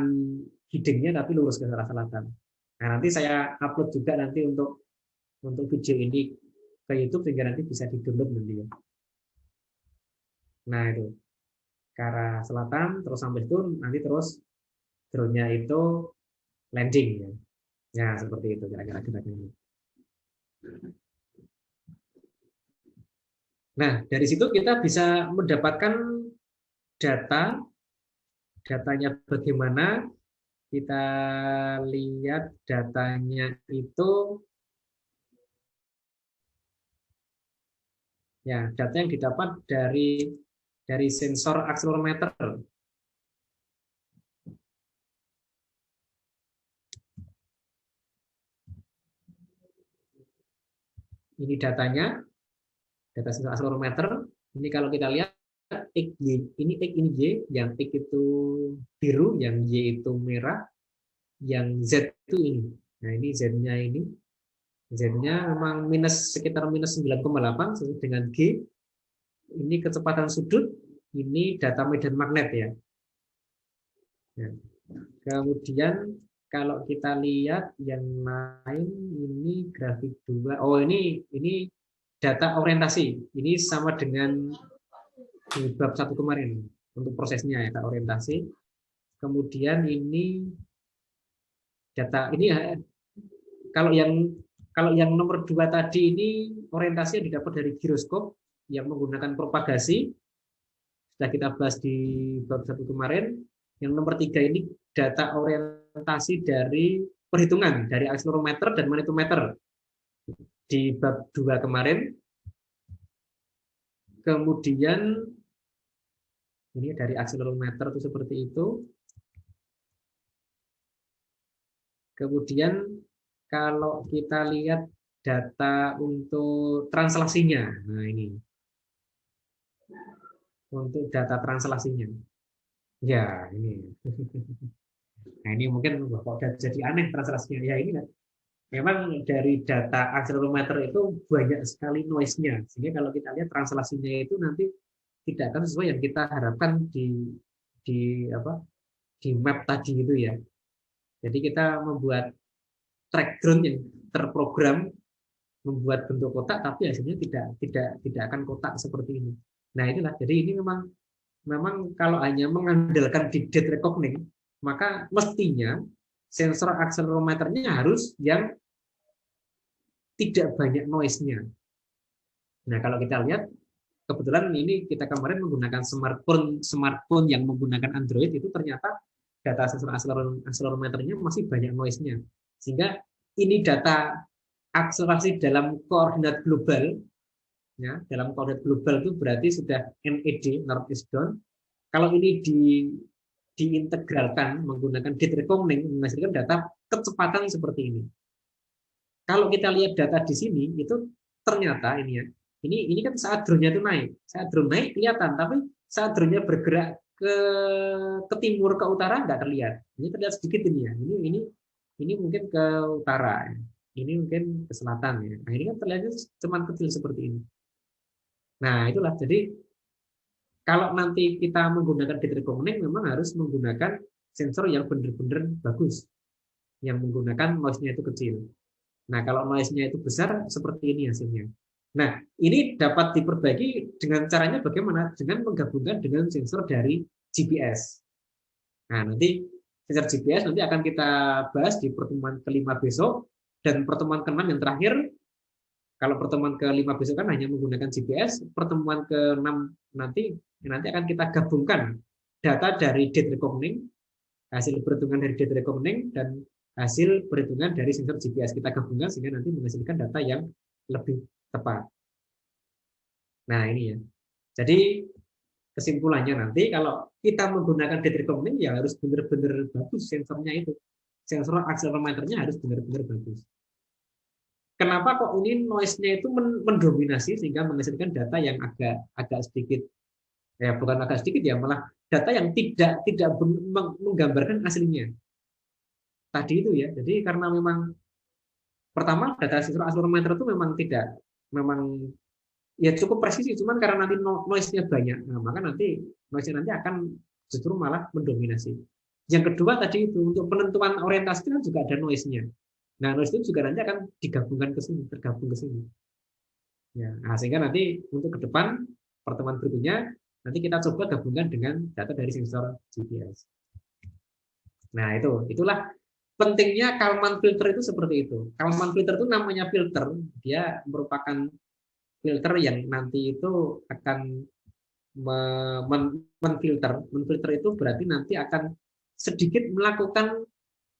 hidungnya, tapi lurus ke arah selatan. Nah, nanti saya upload juga nanti untuk video ini ke YouTube sehingga nanti bisa di-download nanti ya. Nah, itu ke arah selatan, terus sampai itu nanti terus drone-nya itu landing ya. Ya, seperti itu kira-kira gerakannya. Nah, dari situ kita bisa mendapatkan datanya bagaimana. Kita lihat datanya itu, ya data yang didapat dari sensor akselerometer. Ini datanya, data sensor akselerometer. Ini kalau kita lihat X, Y, ini X, ini Y, yang X itu biru, yang Y itu merah, yang Z itu ini. Nah ini Z-nya ini. Z-nya memang sekitar minus 9,8 sesuai dengan G. Ini kecepatan sudut, ini data medan magnet ya. Nah, kemudian kalau kita lihat yang lain, ini grafik 2. Oh ini data orientasi. Ini sama dengan di bab 1 kemarin untuk prosesnya ya, data orientasi. Kemudian ini data ini kalau yang nomor 2 tadi ini orientasi yang didapat dari giroskop yang menggunakan propagasi. Sudah kita bahas di bab 1 kemarin. Yang nomor 3 ini data orientasi dari perhitungan dari akselerometer dan magnetometer di bab 2 kemarin. Kemudian ini dari akselerometer itu seperti itu. Kemudian kalau kita lihat data untuk translasinya, nah ini untuk data translasinya, ya ini, nah ini mungkin kok udah jadi aneh translasinya, ya ini kan memang dari data akselerometer itu banyak sekali noise-nya, sehingga kalau kita lihat translasinya itu nanti tidak akan sesuai yang kita harapkan di apa di map tadi itu ya. Jadi kita membuat track ground yang terprogram membuat bentuk kotak, tapi hasilnya tidak akan kotak seperti ini. Nah itulah. Jadi ini memang memang kalau hanya mengandalkan di date reckoning, maka mestinya sensor akselerometernya harus yang tidak banyak noise-nya. Nah kalau kita lihat, kebetulan ini kita kemarin menggunakan smartphone yang menggunakan Android, itu ternyata data sensor akselerometernya masih banyak noise-nya. Sehingga ini data akselerasi dalam koordinat global, ya, dalam koordinat global itu berarti sudah NED, North East Down. Kalau ini diintegralkan menggunakan date reckoning, menghasilkan data kecepatan seperti ini. Kalau kita lihat data di sini, itu ternyata ini ya, ini kan saat drone-nya itu naik, saat drone naik kelihatan, tapi saat drone-nya bergerak ke timur ke utara nggak terlihat. Ini terlihat sedikit ini ya. Ini mungkin ke utara, ya. Ini mungkin ke selatan ya. Nah ini kan terlihatnya cuma kecil seperti ini. Nah itulah. Jadi kalau nanti kita menggunakan date reckoning, memang harus menggunakan sensor yang benar-benar bagus, yang menggunakan noise-nya itu kecil. Nah, kalau noise-nya itu besar, seperti ini hasilnya. Nah, ini dapat diperbaiki dengan caranya bagaimana? Dengan menggabungkan dengan sensor dari GPS. Nah, nanti sensor GPS nanti akan kita bahas di pertemuan kelima besok, dan pertemuan keenam yang terakhir. Kalau pertemuan kelima besok kan hanya menggunakan GPS, pertemuan keenam nanti akan kita gabungkan data dari date reckoning, hasil perhitungan dari data reckoning, dan hasil perhitungan dari sensor GPS. Kita gabungkan sehingga nanti menghasilkan data yang lebih tepat. Nah ini ya. Jadi kesimpulannya nanti kalau kita menggunakan data reckoning ya harus benar-benar bagus sensornya itu. Sensor akselerometernya harus benar-benar bagus. Kenapa kok ini noise-nya itu mendominasi sehingga menghasilkan data yang agak sedikit, ya bukan agak sedikit ya, malah data yang tidak menggambarkan aslinya tadi itu ya. Jadi karena memang pertama data sensor akselerometer itu memang ya cukup presisi, cuman karena nanti noise-nya banyak, nah maka nanti noise-nya nanti akan justru malah mendominasi. Yang kedua tadi itu untuk penentuan orientasi kan juga ada noise-nya. Nah noise itu juga nanti akan digabungkan ke sini, tergabung ke sini. Ya, nah, sehingga nanti untuk ke depan pertemuan berikutnya nanti kita coba gabungkan dengan data dari sensor GPS. Nah itulah pentingnya Kalman filter itu seperti itu. Kalman filter itu namanya filter, dia merupakan filter yang nanti itu akan menfilter. Menfilter itu berarti nanti akan sedikit melakukan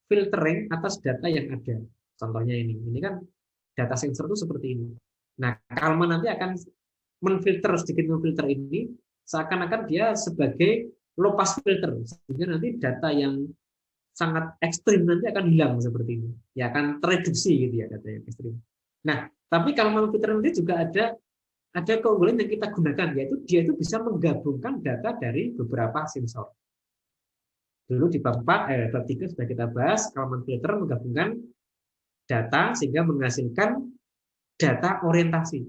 filtering atas data yang ada. Contohnya ini kan data sensor itu seperti ini. Nah, Kalman nanti akan sedikit memfilter ini seakan-akan dia sebagai low pass filter, sehingga nanti data yang sangat ekstrim nanti akan hilang seperti ini. Ya akan tereduksi gitu ya data yang ekstrim. Nah, tapi Kalman filter nanti juga ada keunggulan yang kita gunakan, yaitu dia itu bisa menggabungkan data dari beberapa sensor. Dulu di bab 3 sudah kita bahas, Kalman filter menggabungkan data sehingga menghasilkan data orientasi.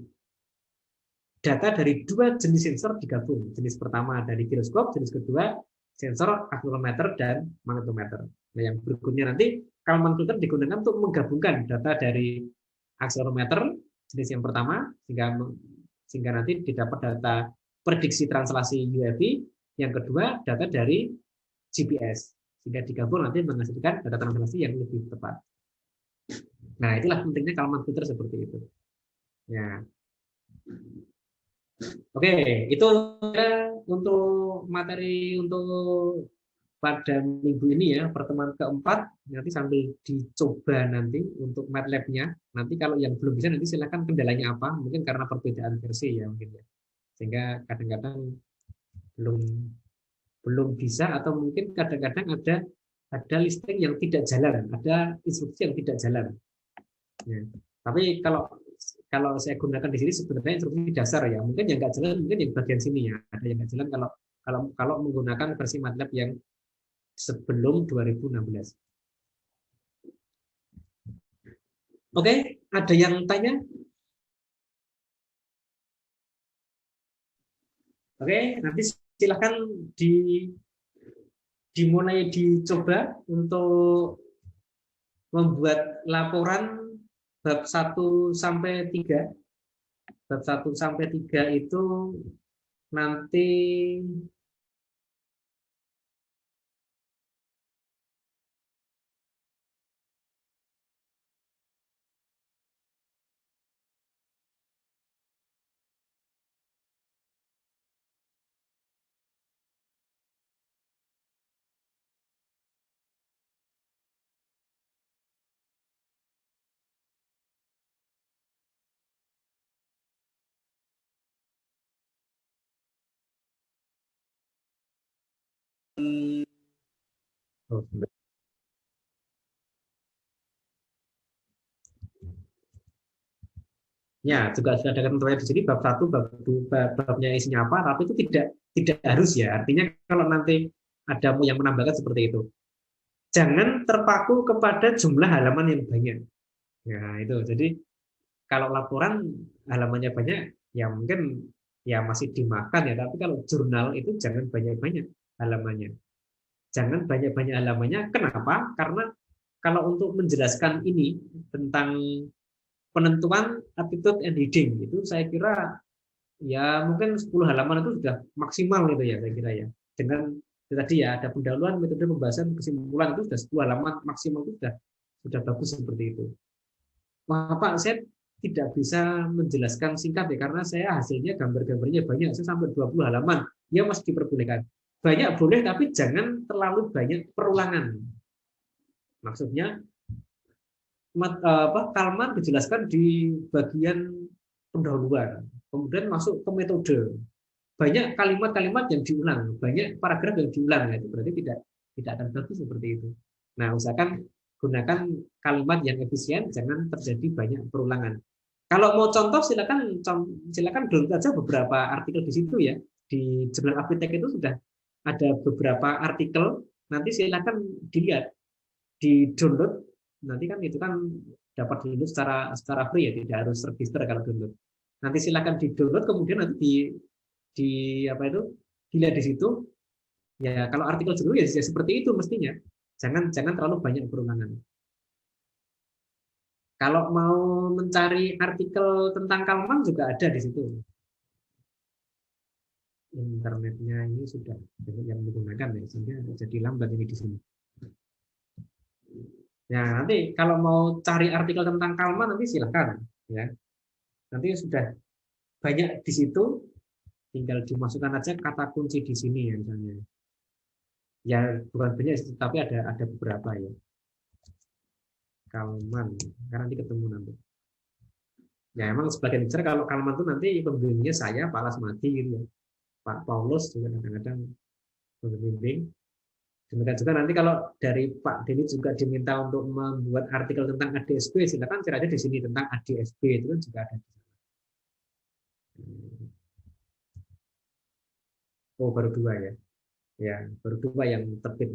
Data dari dua jenis sensor digabung. Jenis pertama dari giroskop, jenis kedua sensor akselerometer dan magnetometer. Nah, yang berikutnya nanti Kalman filter digunakan untuk menggabungkan data dari akselerometer jenis yang pertama sehingga nanti didapat data prediksi translasi UAV, yang kedua data dari GPS sehingga digabung nanti menghasilkan data translasi yang lebih tepat. Nah itulah pentingnya Kalman filter seperti itu. Ya. Oke, itu untuk materi untuk pada minggu ini ya, pertemuan keempat. Nanti sambil dicoba nanti untuk MATLAB-nya. Nanti kalau yang belum bisa nanti silakan kendalanya apa, mungkin karena perbedaan versi ya mungkin ya. Sehingga kadang-kadang belum belum bisa, atau mungkin kadang-kadang ada listing yang tidak jalan, ada instruksi yang tidak jalan. Ya. Tapi kalau saya gunakan di sini sebenarnya instruksi dasar ya, mungkin yang nggak jalan mungkin yang bagian sini ya, ada yang nggak jalan kalau menggunakan versi MATLAB yang sebelum 2016. Oke, ada yang tanya? Oke, nanti silakan dimulai dicoba untuk membuat laporan bab 1 sampai 3. Bab 1 sampai 3 itu nanti ya juga sudah ada ketentuannya di sini bab 1, babnya isinya apa, tapi itu tidak harus ya. Artinya kalau nanti ada yang menambahkan seperti itu, jangan terpaku kepada jumlah halaman yang banyak. Ya itu. Jadi kalau laporan halamannya banyak, ya mungkin ya masih dimakan ya. Tapi kalau jurnal itu jangan banyak-banyak halamannya. Jangan banyak-banyak halamannya. Kenapa? Karena kalau untuk menjelaskan ini tentang penentuan attitude and heading itu saya kira ya mungkin 10 halaman itu sudah maksimal itu ya saya kira ya. Dengan tadi ya ada pendahuluan, metode pembahasan, kesimpulan itu sudah 10 halaman maksimal itu sudah bagus seperti itu. Wah, Pak, saya tidak bisa menjelaskan singkat ya karena saya hasilnya gambar-gambarnya banyak, saya sampai 20 halaman. Ya masih diperbolehkan. Banyak boleh tapi jangan terlalu banyak perulangan. Maksudnya Kalman dijelaskan di bagian pendahuluan, kemudian masuk ke metode. Banyak kalimat-kalimat yang diulang, banyak paragraf yang diulang, itu berarti tidak akan bagus seperti itu. Nah, usahakan gunakan kalimat yang efisien, jangan terjadi banyak perulangan. Kalau mau contoh, silakan download aja beberapa artikel di situ ya. Di Jurnal Avitek itu sudah ada beberapa artikel. Nanti silakan dilihat, di download. Nanti kan itu kan dapat download secara free ya, tidak harus register kalau download. Nanti silakan di download, kemudian nanti di apa itu dilihat di situ. Ya kalau artikel judul ya seperti itu mestinya. Jangan terlalu banyak perulangan. Kalau mau mencari artikel tentang Kalman juga ada di situ. Internetnya ini sudah banyak yang menggunakan ya, sehingga jadi lambat ini di sini. Ya nanti kalau mau cari artikel tentang Kalman nanti silakan ya. Nanti sudah banyak di situ, tinggal dimasukkan aja kata kunci di sini ya misalnya. Ya bukan banyak tapi ada beberapa ya. Kalman, karena nanti ketemu nanti. Ya emang sebagian besar kalau Kalman itu nanti pembimbingnya saya, Pak Lasmati gitu ya. Pak Paulus juga kadang-kadang membimbing. Demikian juga nanti kalau dari Pak Denny juga diminta untuk membuat artikel tentang ADSB, silakan cari aja di sini tentang ADSB itu kan juga ada. Oh baru 2 ya, ya baru 2 yang terbit.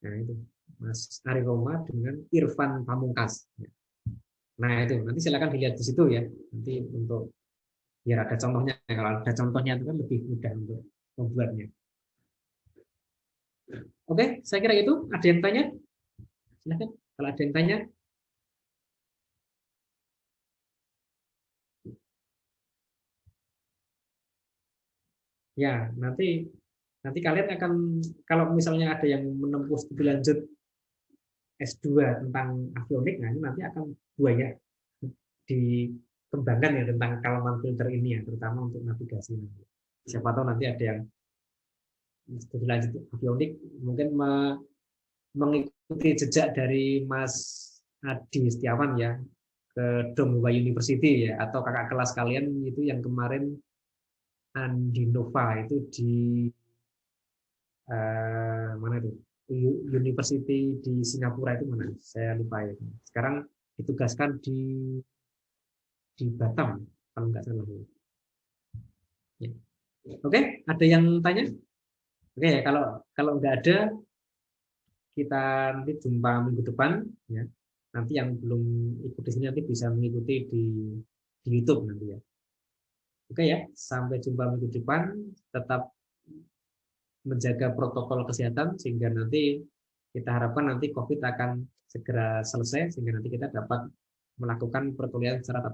Nah itu Mas Ari Roma dengan Irfan Pamungkas. Nah itu nanti silakan dilihat di situ ya. Nanti untuk biar ada contohnya. Kalau ada contohnya itu kan lebih mudah untuk membuatnya. Oke, saya kira itu. Ada yang tanya? Silakan. Kalau ada yang tanya. Ya, nanti kalian akan kalau misalnya ada yang menempuh studi lanjut S2 tentang avionik, nah ini nanti akan banyak dikembangkan ya tentang Kalman filter ini ya, terutama untuk navigasi nanti. Siapa tahu nanti ada yang studi lanjut avionik mungkin mengikuti jejak dari Mas Adi Setiawan ya ke Dongwa University ya, atau kakak kelas kalian itu yang kemarin Andi Nova itu di mana itu University di Singapura itu mana? Saya lupa ya. Sekarang ditugaskan di Batam kalau nggak salah. Ya. Oke, ada yang tanya? Oke ya, kalau nggak ada kita nanti jumpa minggu depan ya. nanti yang belum ikut di sini nanti bisa mengikuti di YouTube nanti ya. Oke ya, sampai jumpa minggu depan. Tetap menjaga protokol kesehatan sehingga nanti kita harapkan nanti COVID akan segera selesai sehingga nanti kita dapat melakukan perkuliahan secara tatap